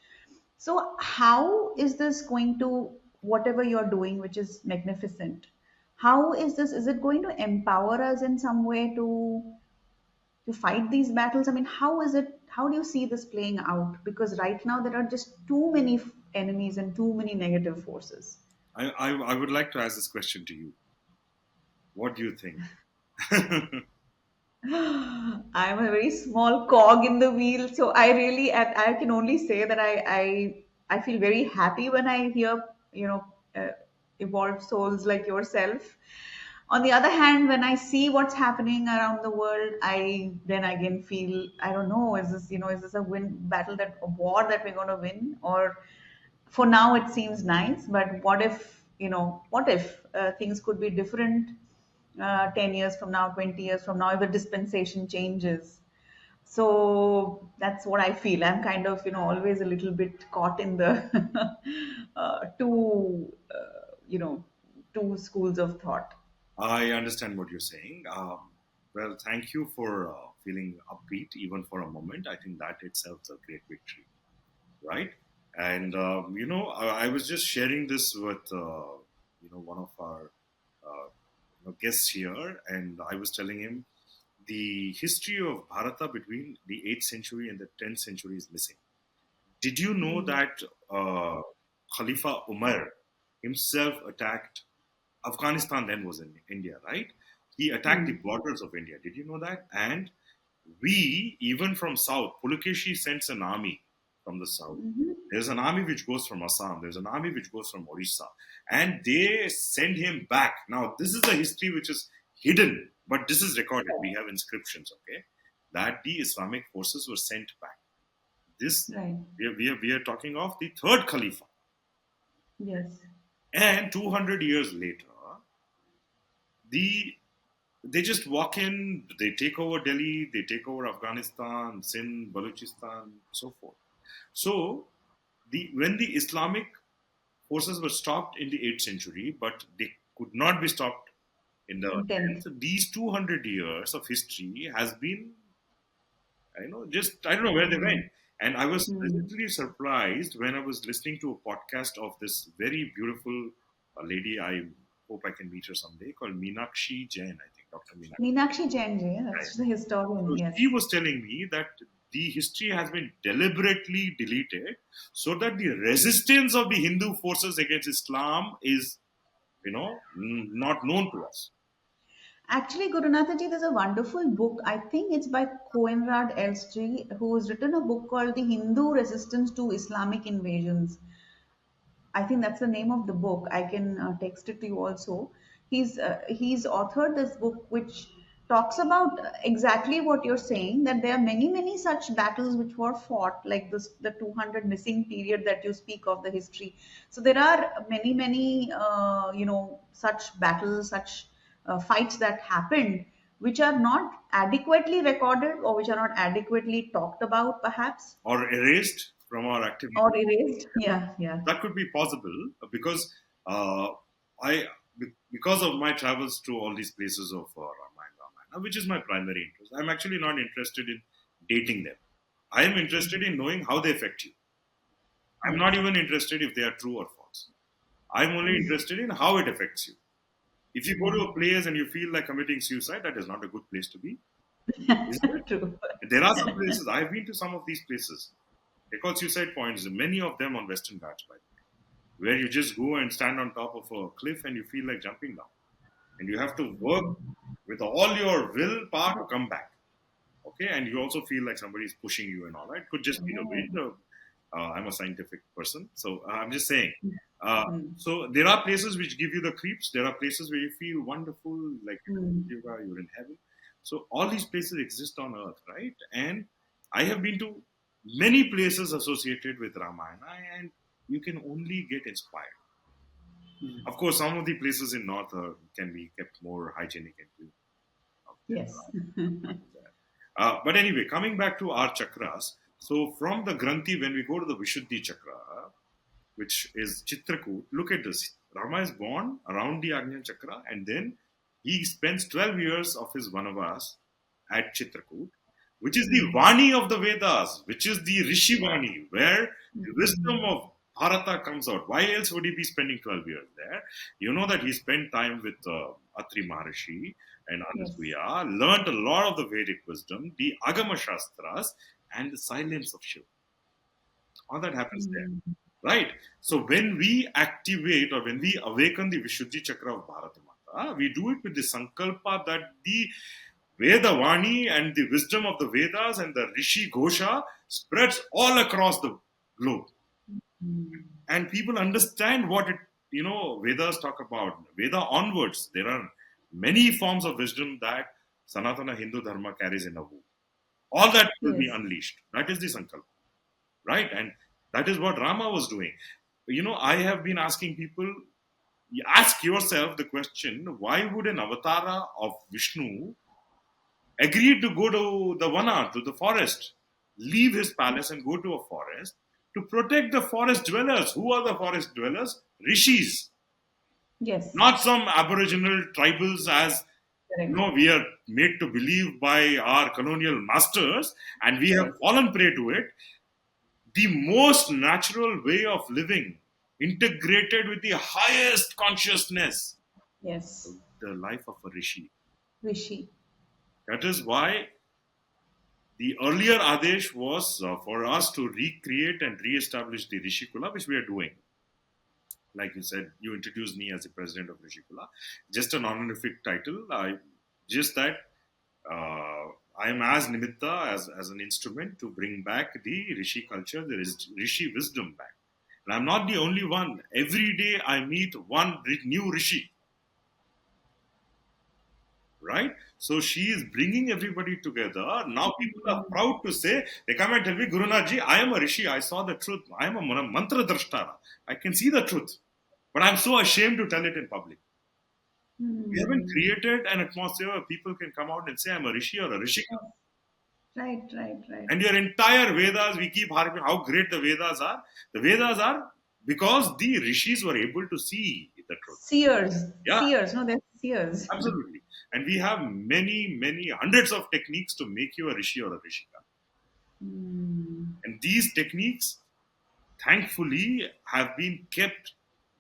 So, how is this going to, whatever you're doing, which is magnificent, how is this? Is it going to empower us in some way to fight these battles? I mean, how is it? How do you see this playing out? Because right now there are just too many enemies and too many negative forces. I would like to ask this question to you. What do you think? I'm a very small cog in the wheel, so I can only say that I feel very happy when I hear uh, evolved souls like yourself. On the other hand, when I see what's happening around the world, I then again feel, I don't know, is this a a war that we're going to win, or for now it seems nice, but what if things could be different 10 years from now, 20 years from now, if the dispensation changes? So that's what I feel. I'm kind of always a little bit caught in the two schools of thought. I understand what you're saying. Well, thank you for feeling upbeat even for a moment. I think that itself is a great victory, right? And I was just sharing this with one of our guests here, and I was telling him the history of Bharata between the 8th century and the 10th century is missing. Did you know Hmm. that Khalifa Umar himself attacked Afghanistan? Then was in India, right? He attacked the Hmm. borders of India. Did you know that? And we, even from south, Pulakeshi sends an army from the south. Hmm. There's an army which goes from Assam. There's an army which goes from Orissa, and they send him back. Now, this is a history which is hidden, but this is recorded. We have inscriptions, okay, that the Islamic forces were sent back. This Right. we are talking of the third Khalifa, Yes. and 200 years later, the they just walk in, they take over Delhi, they take over Afghanistan, Sindh, Balochistan, so forth. So when the Islamic forces were stopped in the 8th century, but they could not be stopped in the Intense. 10th. These 200 years of history has been, just I don't know where they went. And I was Mm. pleasantly surprised when I was listening to a podcast of this very beautiful lady. I hope I can meet her someday, called Meenakshi Jain, I think, Dr. Meenakshi. Meenakshi Jain, yeah, Right. she's a historian, So yes. she was telling me that the history has been deliberately deleted so that the resistance of the Hindu forces against Islam is, not known to us. Actually, Gurunatha there's a wonderful book. I think it's by Coenrad Elsji, who has written a book called The Hindu Resistance to Islamic Invasions. I think that's the name of the book. I can text it to you also. He's authored this book which talks about exactly what you're saying, that there are many such battles which were fought, like this the 200 missing period that you speak of the history. So there are many such battles, such fights that happened which are not adequately recorded or which are not adequately talked about perhaps, Or erased from our activity. or erased. Yeah, yeah. That could be possible because I, because of my travels to all these places of Ramayana, which is my primary interest. I'm actually not interested in dating them. I am interested in knowing how they affect you. I'm Yes. not even interested if they are true or false. I'm only interested in how it affects you. If you go to a place and you feel like committing suicide, that is not a good place to be, isn't it? True. There are some places, I've been to some of these places. They're called suicide points, many of them on Western Ghats, by the way, where you just go and stand on top of a cliff and you feel like jumping down. And you have to work with all your willpower to come back. Okay, and you also feel like somebody is pushing you and all that. It could just be the wind. I'm a scientific person, so I'm just saying. Mm. So there are places which give you the creeps. There are places where you feel wonderful, like Mm. Yuga, you're in heaven. So all these places exist on earth, right? And I have been to many places associated with Ramayana, and you can only get inspired. Of course, some of the places in North can be kept more hygienic and clean. Yes. But anyway, coming back to our chakras. So from the Granthi, when we go to the Vishuddhi chakra, which is Chitrakoot, look at this. Rama is born around the Agnya chakra, and then he spends 12 years of his Vanavas at Chitrakoot, which is the Vani of the Vedas, which is the Rishi Vani, where the wisdom of Bharata comes out. Why else would he be spending 12 years there? You know that he spent time with Atri Maharishi and Yes. Anasuya, learned a lot of the Vedic wisdom, the Agama Shastras, and the silence of Shiva. All that happens there. Mm. Right? So when we activate or when we awaken the Vishuddhi Chakra of Bharatamata, we do it with the sankalpa that the Vedavani and the wisdom of the Vedas and the Rishi Ghosha spreads all across the globe. And people understand what Vedas talk about. Veda onwards, there are many forms of wisdom that Sanatana Hindu Dharma carries in a womb. All that will be Yes. unleashed. That is the sankalpa. Right? And that is what Rama was doing. I have been asking people, ask yourself the question, why would an avatara of Vishnu agree to go to the Vana, to the forest, leave his palace and go to a forest to protect the forest dwellers? Who are the forest dwellers? Rishis, Yes. not some aboriginal tribals as Correct. we are made to believe by our colonial masters, and we have Yes. fallen prey to it. The most natural way of living, integrated with the highest consciousness, Yes. the life of a rishi. Rishi. That is why the earlier adesh was for us to recreate and re-establish the Rishikula, which we are doing. Like you said, you introduced me as the president of Rishikula. Just an honorific title. Just that I am as nimitta, as an instrument to bring back the Rishi culture, the Rishi wisdom back. And I'm not the only one. Every day I meet one new Rishi. Right? So she is bringing everybody together. Now people are proud to say, they come and tell me, Gurunaji, I am a Rishi. I saw the truth. I am a mantra drashtara. I can see the truth. But I'm so ashamed to tell it in public. We haven't Hmm. created an atmosphere where people can come out and say, I'm a Rishi or a Rishika. Yes. Right, right, right. And your entire Vedas, we keep harping how great the Vedas are. The Vedas are because the Rishis were able to see the truth. Seers, Yeah, seers. No, they're seers. absolutely. And we have many, many hundreds of techniques to make you a Rishi or a Rishika. Hmm. And these techniques, thankfully, have been kept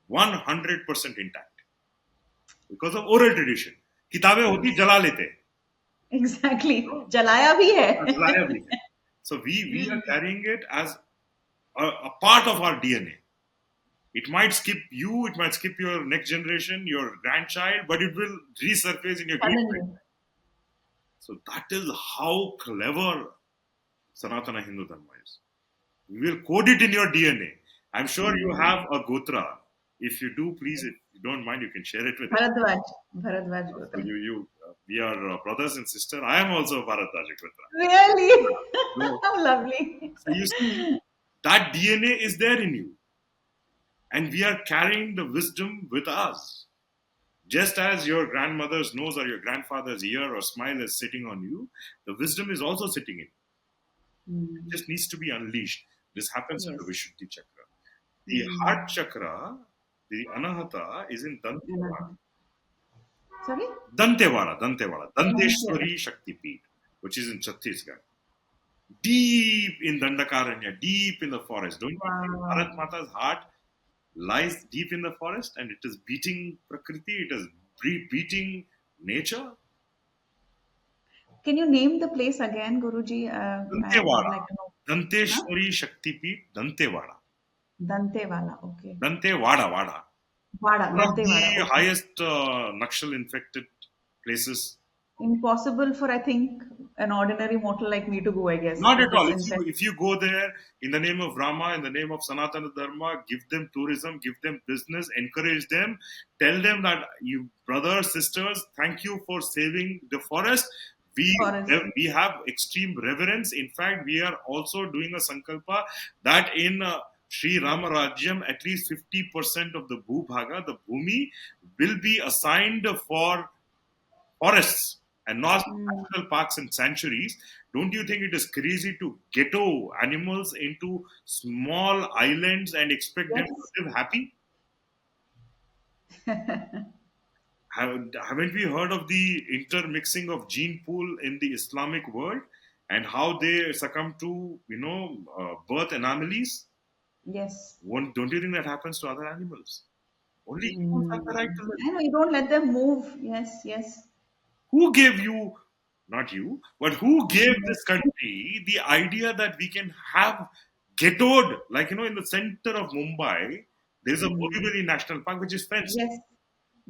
100% intact because of oral tradition. किताबें होती Yes. जला लेते हैं, Exactly. no? जलाया भी है. जलाया भी है. So we are carrying it as a part of our DNA. It might skip you, it might skip your next generation, your grandchild, but it will resurface in your great Suddenly. grandchild. So that is how clever Sanatana Hindu Dharma is. We will code it in your DNA. I'm sure you have a Gotra. If you do, please, if you don't mind, you can share it with us. Bharadwaj. Bharadwaj So Gotra. we are brothers and sisters. I am also a Bharat Gotra. Really? So, Lovely. so you see, that DNA is there in you. And we are carrying the wisdom with us. Just as your grandmother's nose or your grandfather's ear or smile is sitting on you, the wisdom is also sitting in you. It Hmm. just needs to be unleashed. This happens in the Yes. Vishuddhi chakra. The Hmm. heart chakra, the anahata, is in Dantewada. Sorry? Dantewada, Dantewada. Danteshwari Shakti Peeth, which is in Chhattisgarh. Deep in Dandakaranya, deep in the forest. Don't you think Bharat Wow. Mata's heart lies deep in the forest and it is beating Prakriti, it is beating nature? Can you name the place again, Guruji? I would Dantewada, like to know. Huh? Danteshwari Shakti Peeth, Dantewada. Dantewala. Okay. Wada. Vada. One of Dantewada. the Okay. highest Nakshal infected places. Impossible for, I think, an ordinary mortal like me to go, I guess, Not if at all. it's If infected. you go there in the name of Rama, in the name of Sanatana Dharma, give them tourism, give them business, encourage them, tell them that you brothers, sisters, thank you for saving the forest. Forest. We have extreme reverence. In fact, we are also doing a sankalpa that in Sri Rama Rajyam, at least 50% of the Bhubhaga, the Bhumi, will be assigned for forests and not Hmm. national parks and sanctuaries. Don't you think it is crazy to ghetto animals into small islands and expect them Yes. to live happy? Haven't we heard of the intermixing of gene pool in the Islamic world and how they succumb to birth anomalies? Yes. Don't you think that happens to other animals? Only humans have the Hmm. right to live. I know you don't let them move. Yes, yes. Who gave you, not you, but who gave Yes. this country the idea that we can have ghettoed, like, in the center of Mumbai, there's a Hmm. Borivali National Park which is fenced. Yes.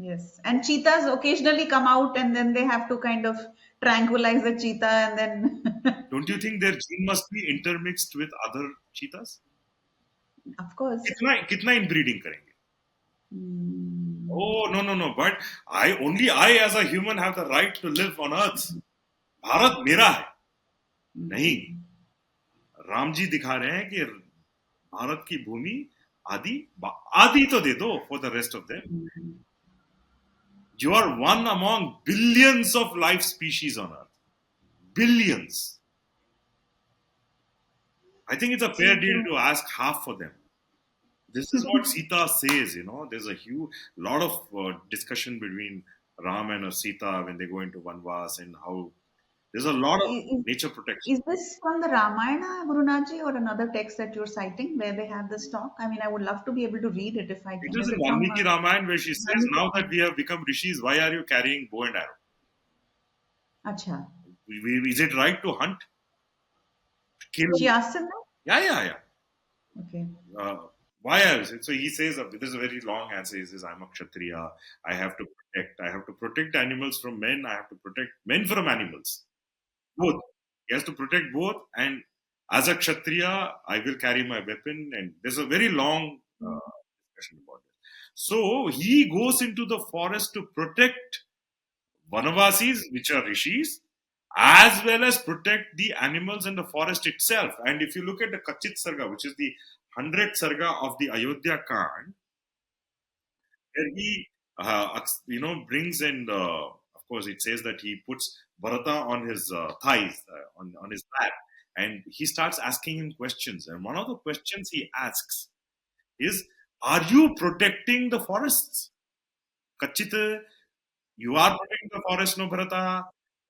Yes. And cheetahs occasionally come out and then they have to kind of tranquilize the cheetah and then, Don't you think their gene must be intermixed with other cheetahs? of course. कितना inbreeding करेंगे? Hmm. Oh, no. But I as a human have the right to live on earth. Bharat मेरा है. नहीं. Hmm. Ram ji दिखा रहे हैं कि भारत की भूमि आदि आदि तो दे दो for the rest of them. Hmm. You are one among billions of life species on earth. Billions. I think it's a fair So deal true. to ask half for them. This is what Sita says, There's a huge lot of discussion between Ram and Sita when they go into Vanvas and how there's a lot of Is, nature protection. is this from the Ramayana, Gurunaji, or another text that you're citing where they have this talk? I mean, I would love to be able to read it if I It can. is Is in it from Valmiki Ramayana where she says, Valmiki now that Ramayana? we have become rishis, why are you carrying bow and arrow? Acha. Is it right to hunt? Kill? She asks him that? Yeah. Okay. uh, why else? So he says, this is a very long answer. He says, I'm a Kshatriya. I have to protect animals from men. I have to protect men from animals. Both. He has to protect both. And as a Kshatriya, I will carry my weapon. And there's a very long discussion about it. So he goes into the forest to protect Vanavasis, which are rishis, as well as protect the animals and the forest itself. And if you look at the Kachit Sarga, which is the 100th Sarga of the Ayodhya Kand, where he brings and of course it says that he puts Bharata on his thighs, on his back, and he starts asking him questions. And one of the questions he asks is, "Are you protecting the forests?" Kachit, you are protecting the forest, no, Bharata?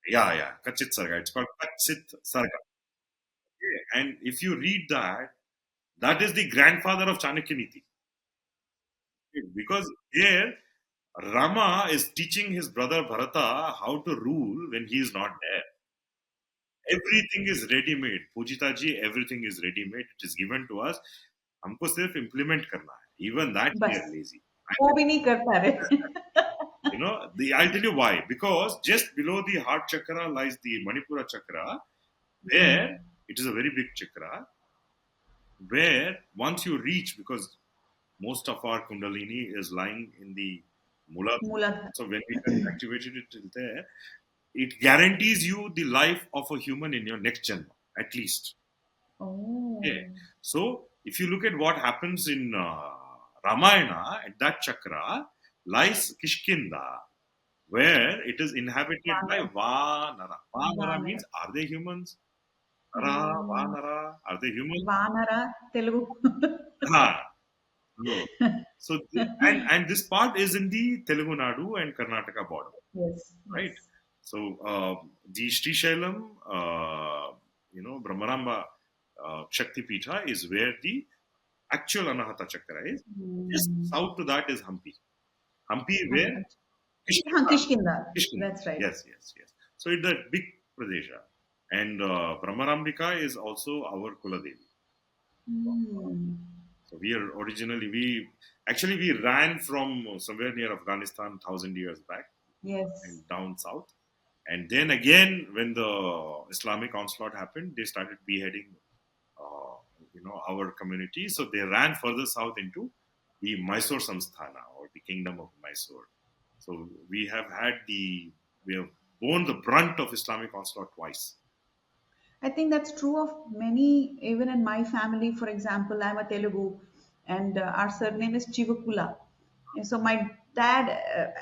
Yeah, yeah, Kachit Sarga. It's called Kachit Sarga. Okay. And if you read that, that is the grandfather of Chanakya Niti. Okay. Because here, Rama is teaching his brother Bharata how to rule when he is not there. Everything is ready made. Pujita ji, everything is ready made. It is given to us. हमको सिर्फ implement करना है. Even that we बस are lazy. वो भी नहीं कर पा रहे. I'll tell you why. Because just below the heart chakra lies the Manipura chakra, where it is a very big chakra, where once you reach, because most of our Kundalini is lying in the Muladhara. Muladhara. So when we can activate it till there, it guarantees you the life of a human in your next janma, at least. Oh. Yeah. So if you look at what happens in Ramayana, at that chakra lies Kishkinda, where it is inhabited by Vanara. Vanara means, are they humans? Vanara, are they humans? Vanara, Telugu. No. So, and this part is in the Telugu Nadu and Karnataka border, Yes. right? Yes. So, the Sri Shailam, Brahmaramba Shakti Pitha is where the actual Anahata Chakra is. Just south to that is Hampi. Hampi, where? Kishkinda. Kishkinda. That's right. Yes. So it's a big Pradesha. And Brahmarambika is also our Kuladevi. So we ran from somewhere near Afghanistan 1,000 years back. Yes. And down south. And then again, when the Islamic onslaught happened, they started beheading, our community. So they ran further south into the Mysore Samsthana, or the Kingdom of Mysore. So we have borne the brunt of Islamic onslaught twice. I think that's true of many, even in my family. For example, I'm a Telugu, and our surname is Chivakula. And so my dad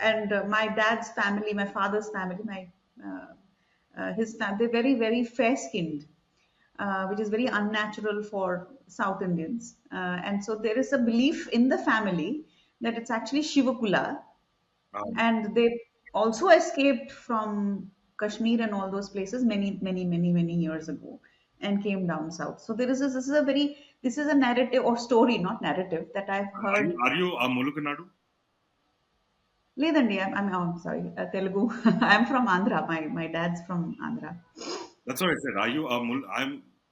and my dad's family, my father's family, his family, they're very, very fair-skinned, which is very unnatural for South Indians. And so there is a belief in the family that it's actually Shivakula, and they also escaped from Kashmir and all those places many years ago and came down south. So this is a narrative or story, not narrative, that I've heard. Are you a Mulukanadu? Ledandi, I'm sorry, Telugu. I'm from Andhra. My dad's from Andhra. That's what I said. Are you a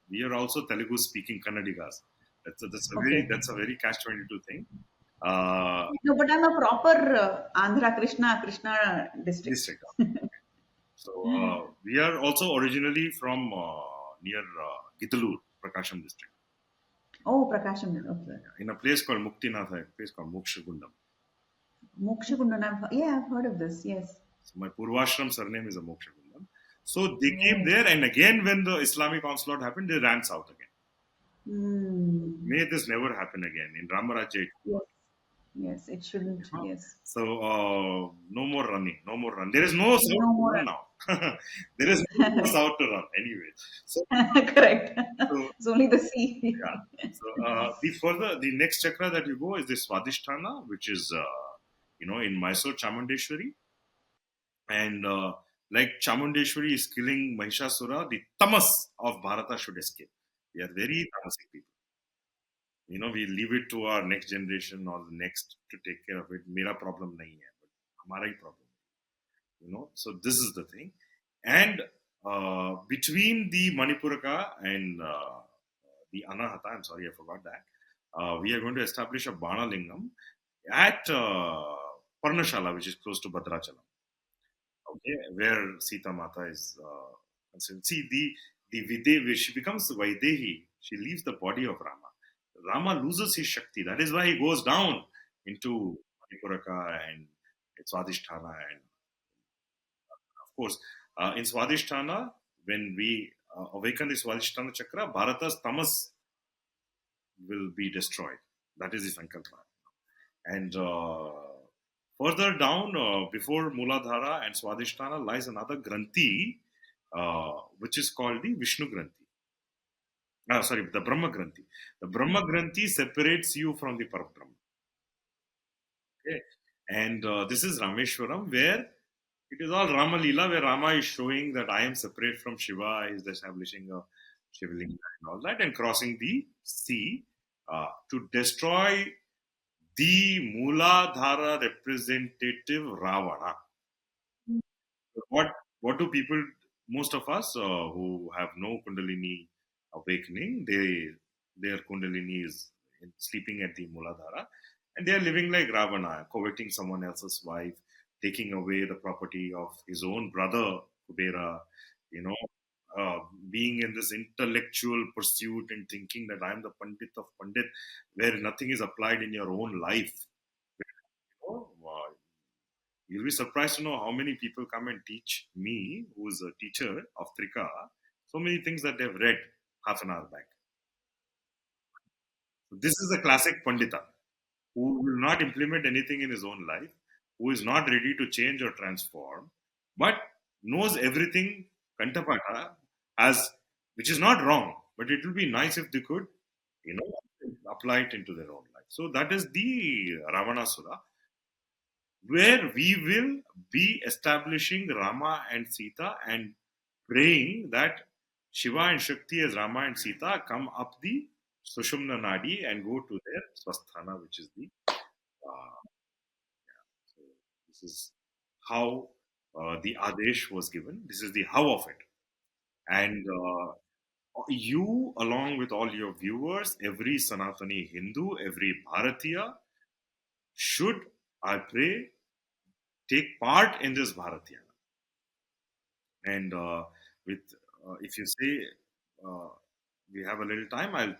we are also Telugu speaking Kannadigas. That's a very catch-22 thing. No, but I'm a proper Andhra Krishna district. So we are also originally from near Gittalur, Prakasham district. Oh, Prakasham, okay. In a place called Muktinatha, a place called Mokshagundam. Mokshagundam, yeah, I've heard of this, yes. So my Purvashram surname is a Mokshagundam. So they came there, and again when the Islamic onslaught happened, they ran south again. May this never happen again. In Ramarajya, yes, it shouldn't. Yes. So no more running. There is no south to run now. There is no more south to run anyway. So, correct. So, it's only the sea. Yeah. So the next chakra that you go is the Swadhisthana, which is in Mysore Chamundeshwari, and like Chamundeshwari is killing Mahishasura, the tamas of Bharata should escape. We are very tamasic people. We leave it to our next generation or the next to take care of it. Mera problem nahi hai, but hamara hi problem. So this is the thing. And between the Manipuraka and the Anahata, I'm sorry, I forgot that, we are going to establish a Bana Lingam at Parnashala, which is close to Bhadrachalam. Okay, where Sita Mata is considered. See, the Videhi, she becomes Vaidehi. She leaves the body of Rama. Rama loses his Shakti. That is why he goes down into Manipuraka and Swadhisthana. And of course, in Swadhisthana, when we awaken the Swadhisthana chakra, Bharata's tamas will be destroyed. That is the Sankalpa. And Further down, before Muladhara and Swadhisthana, lies another Granthi, which is called the Vishnu Granthi. Sorry, the Brahma Granthi. The Brahma Granthi separates you from the Parabrahma. Okay? And this is Rameshwaram, where it is all Rama Leela, where Rama is showing that I am separate from Shiva, he is establishing a Shivalinga and all that, and crossing the sea to destroy the Muladhara representative Ravana. What what do people, most of us who have no Kundalini awakening, their Kundalini is sleeping at the Muladhara, and they are living like Ravana, coveting someone else's wife, taking away the property of his own brother Kubera, you know, being in this intellectual pursuit and thinking that I am the Pandit of Pandit, where nothing is applied in your own life. You'll be surprised to know how many people come and teach me, who is a teacher of Trika, so many things that they've read half an hour back. So this is a classic Pandita who will not implement anything in his own life, who is not ready to change or transform, but knows everything Kantapata as, which is not wrong, but it will be nice if they could, you know, apply it into their own life. So that is the Ravanasura, where we will be establishing Rama and Sita and praying that Shiva and Shakti as Rama and Sita come up the Sushumna Nadi and go to their Swasthana, which is the. So this is how the adesh was given. This is the how of it. And you, along with all your viewers, every Sanatani Hindu, every Bharatiya, should, I pray, take part in this Bharatiya. And with, if you say we have a little time, I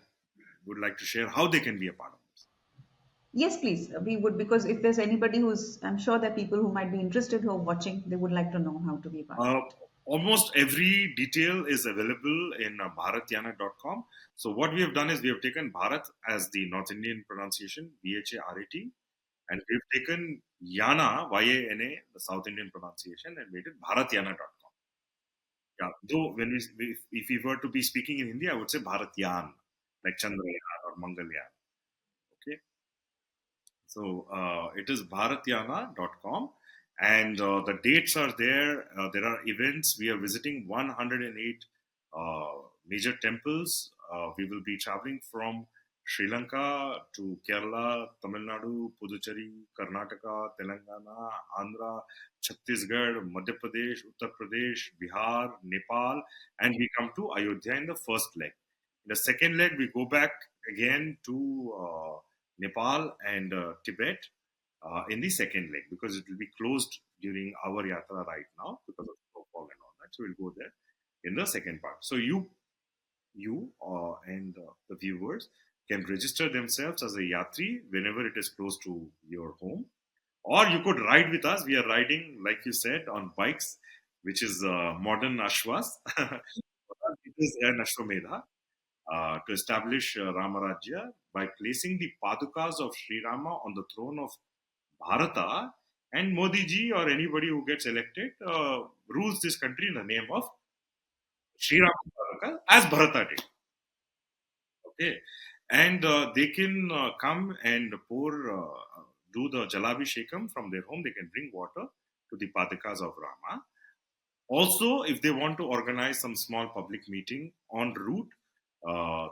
would like to share how they can be a part of this. Yes, please. We would, because if there's anybody who's, I'm sure there are people who might be interested who are watching, they would like to know how to be a part of it. Almost every detail is available in bharatyana.com. So what we have done is we have taken Bharat as the North Indian pronunciation, Bharat, and we've taken Yana, Yana, the South Indian pronunciation, and made it bharatyana.com. Yeah, though when if we were to be speaking in Hindi, I would say Bharatyan, like Chandrayan or Mangalyan. Okay, so it is bharatyana.com, and the dates are there. There are events. We are visiting 108 major temples. We will be traveling from Sri Lanka to Kerala, Tamil Nadu, Puducherry, Karnataka, Telangana, Andhra, Chhattisgarh, Madhya Pradesh, Uttar Pradesh, Bihar, Nepal, and we come to Ayodhya in the first leg. In the second leg, we go back again to Nepal and Tibet in the second leg, because it will be closed during our yatra right now because of snowfall and all that. So we'll go there in the second part. So you and the viewers can register themselves as a yatri whenever it is close to your home, or you could ride with us. We are riding, like you said, on bikes, which is modern ashwas. It is an ashwamedha to establish Ramarajya by placing the padukas of Sri Rama on the throne of Bharata, and Modi ji or anybody who gets elected rules this country in the name of Sri Rama as Bharata did. Okay, and they can come and do the Jalabhishekam from their home. They can bring water to the Padakas of Rama. Also, if they want to organize some small public meeting en route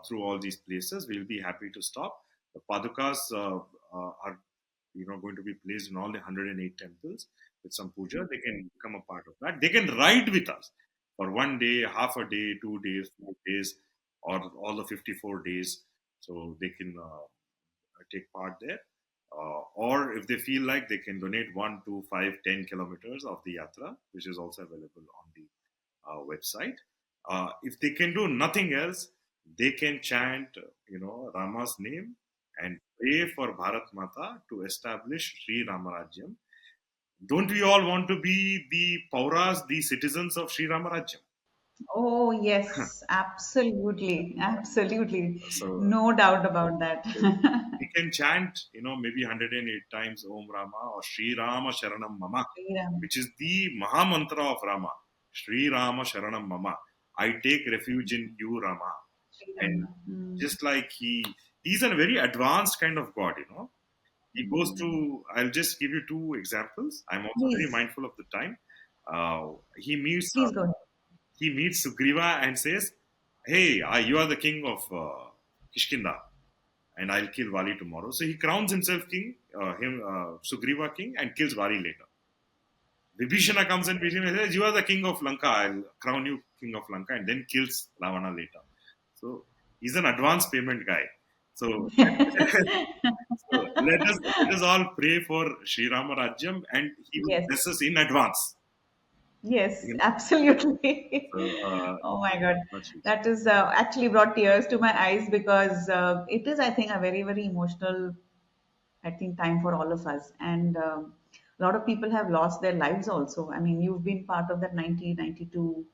through all these places, we'll be happy to stop. The Padukas are going to be placed in all the 108 temples with some puja. They can become a part of that. They can ride with us for 1 day, half a day, 2 days, 4 days, or all the 54 days. So they can take part there. Or if they feel like, they can donate 1, 2, 5, 10 kilometers of the yatra, which is also available on the website. If they can do nothing else, they can chant, Rama's name and pray for Bharat Mata to establish Sri Ramarajyam. Don't we all want to be the Pauras, the citizens of Sri Ramarajyam? Oh, yes, absolutely. Absolutely. So, No doubt about that. so we can chant, maybe 108 times Om Rama or Sri Rama Sharanam Mama, Sriram, which is the Maha Mantra of Rama. Sri Rama Sharanam Mama. I take refuge in you, Rama. And Sriram. Mm, just like he's a very advanced kind of God. He goes mm. to, I'll just give you two examples. I'm also very Please, mindful of the time. He meets please go ahead. Sugriva and says, "Hey, you are the king of Kishkinda, and I'll kill Vali tomorrow." So he crowns himself king, Sugriva king, and kills Vali later. Vibhishana comes and beats him and says, "You are the king of Lanka. I'll crown you king of Lanka," and then kills Ravana later. So he's an advance payment guy. So, so let us all pray for Sri Rama Rajyam, and he will Yes, bless us in advance. yes, You know? absolutely. So, Oh my God. much use. That is actually brought tears to my eyes because it is, I think, a very, very emotional, I think, time for all of us. And a lot of people have lost their lives also. I mean, you've been part of that 1992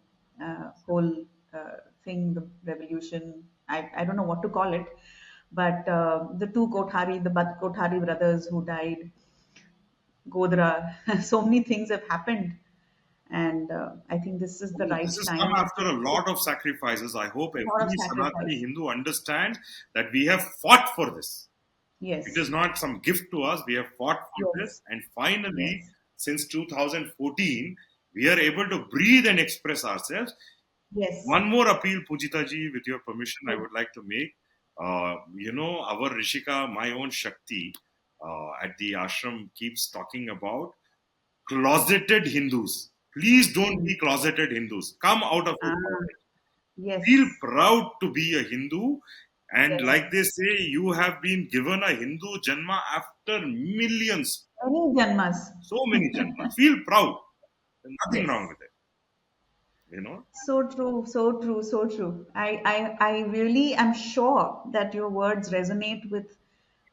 whole thing, the revolution. I don't know what to call it, but the two Kothari, the Kothari brothers who died, Godra, so many things have happened. And I think this is the This right has come time. after a lot of sacrifices. I hope A lot of every Sanatani sacrifice. Hindu understands that we have fought for this. It Yes, is not some gift to us. We have fought for this. yes, And finally, yes, since 2014, we are able to breathe and express ourselves. yes. One more appeal, Pujita ji, with your permission, I Please. would like to make. Our Rishika, my own Shakti, at the ashram keeps talking about closeted Hindus. Please don't Mm. be closeted Hindus. Come out of your Ah, closet. Feel yes, proud to be a Hindu. And yes. like they say, you have been given a Hindu Janma after millions, Any Janmas. so many Janmas. Feel proud. There's nothing wrong Yes. with it. You know? So true, so true, so true. I really am sure that your words resonate with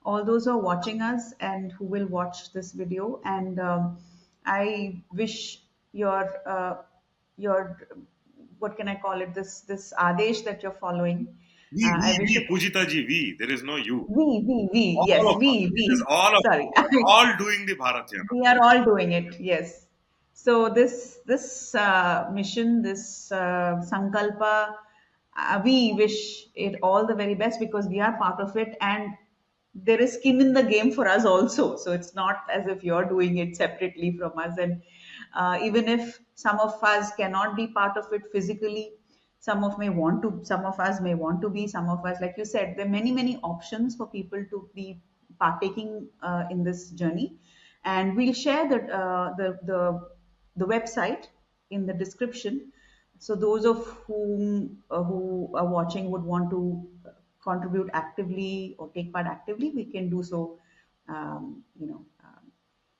all those who are watching us and who will watch this video. And I wish your what can I call it? This adesh that you're following. I wish it. Pujita ji, we. There is no you. We. All Yes, of us. It is we. all of us. Sorry. We are all doing the Bharatiyana. We are all doing it, yes. So this mission, this sankalpa, we wish it all the very best because we are part of it, and there is skin in the game for us also. So it's not as if you're doing it separately from us. And even if some of us cannot be part of it physically, some of us may want to be, some of us, like you said, there are many options for people to be partaking in this journey. And we'll share the website in the description, so those of whom who are watching would want to contribute actively or take part actively, we can do so.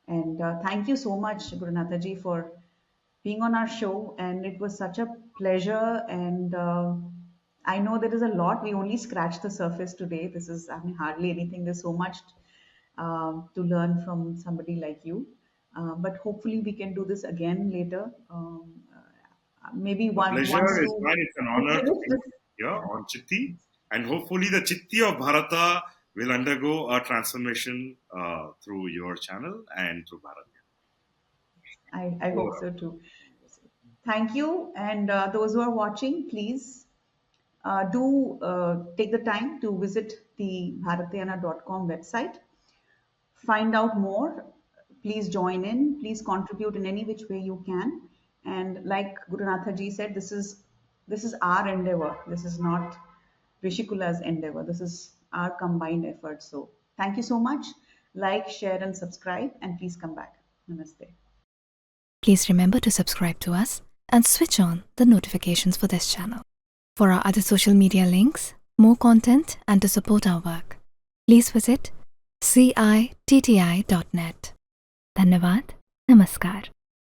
And thank you so much, Gurunatha ji, for being on our show. And it was such a pleasure. And I know there is a lot. We only scratched the surface today. This is, I mean, hardly anything. There's so much to learn from somebody like you. But hopefully, we can do this again later. Maybe The one once pleasure is to mine. It's an to honor to finish be this. here on Citti. And hopefully, the Citti of Bharata will undergo a transformation through your channel and through Bharat. I hope So, so too. Thank you. And those who are watching, please do take the time to visit the bharatayana.com website. Find out more. Please join in. Please contribute in any which way you can. And like Gurunatha ji said, this is our endeavor. This is not Rishikula's endeavor. This is our combined effort. So thank you so much. Like, share, and subscribe. And please come back. Namaste. Please remember to subscribe to us and switch on the notifications for this channel. For our other social media links, more content, and to support our work, please visit citti.net. Dhanyavad. Namaskar.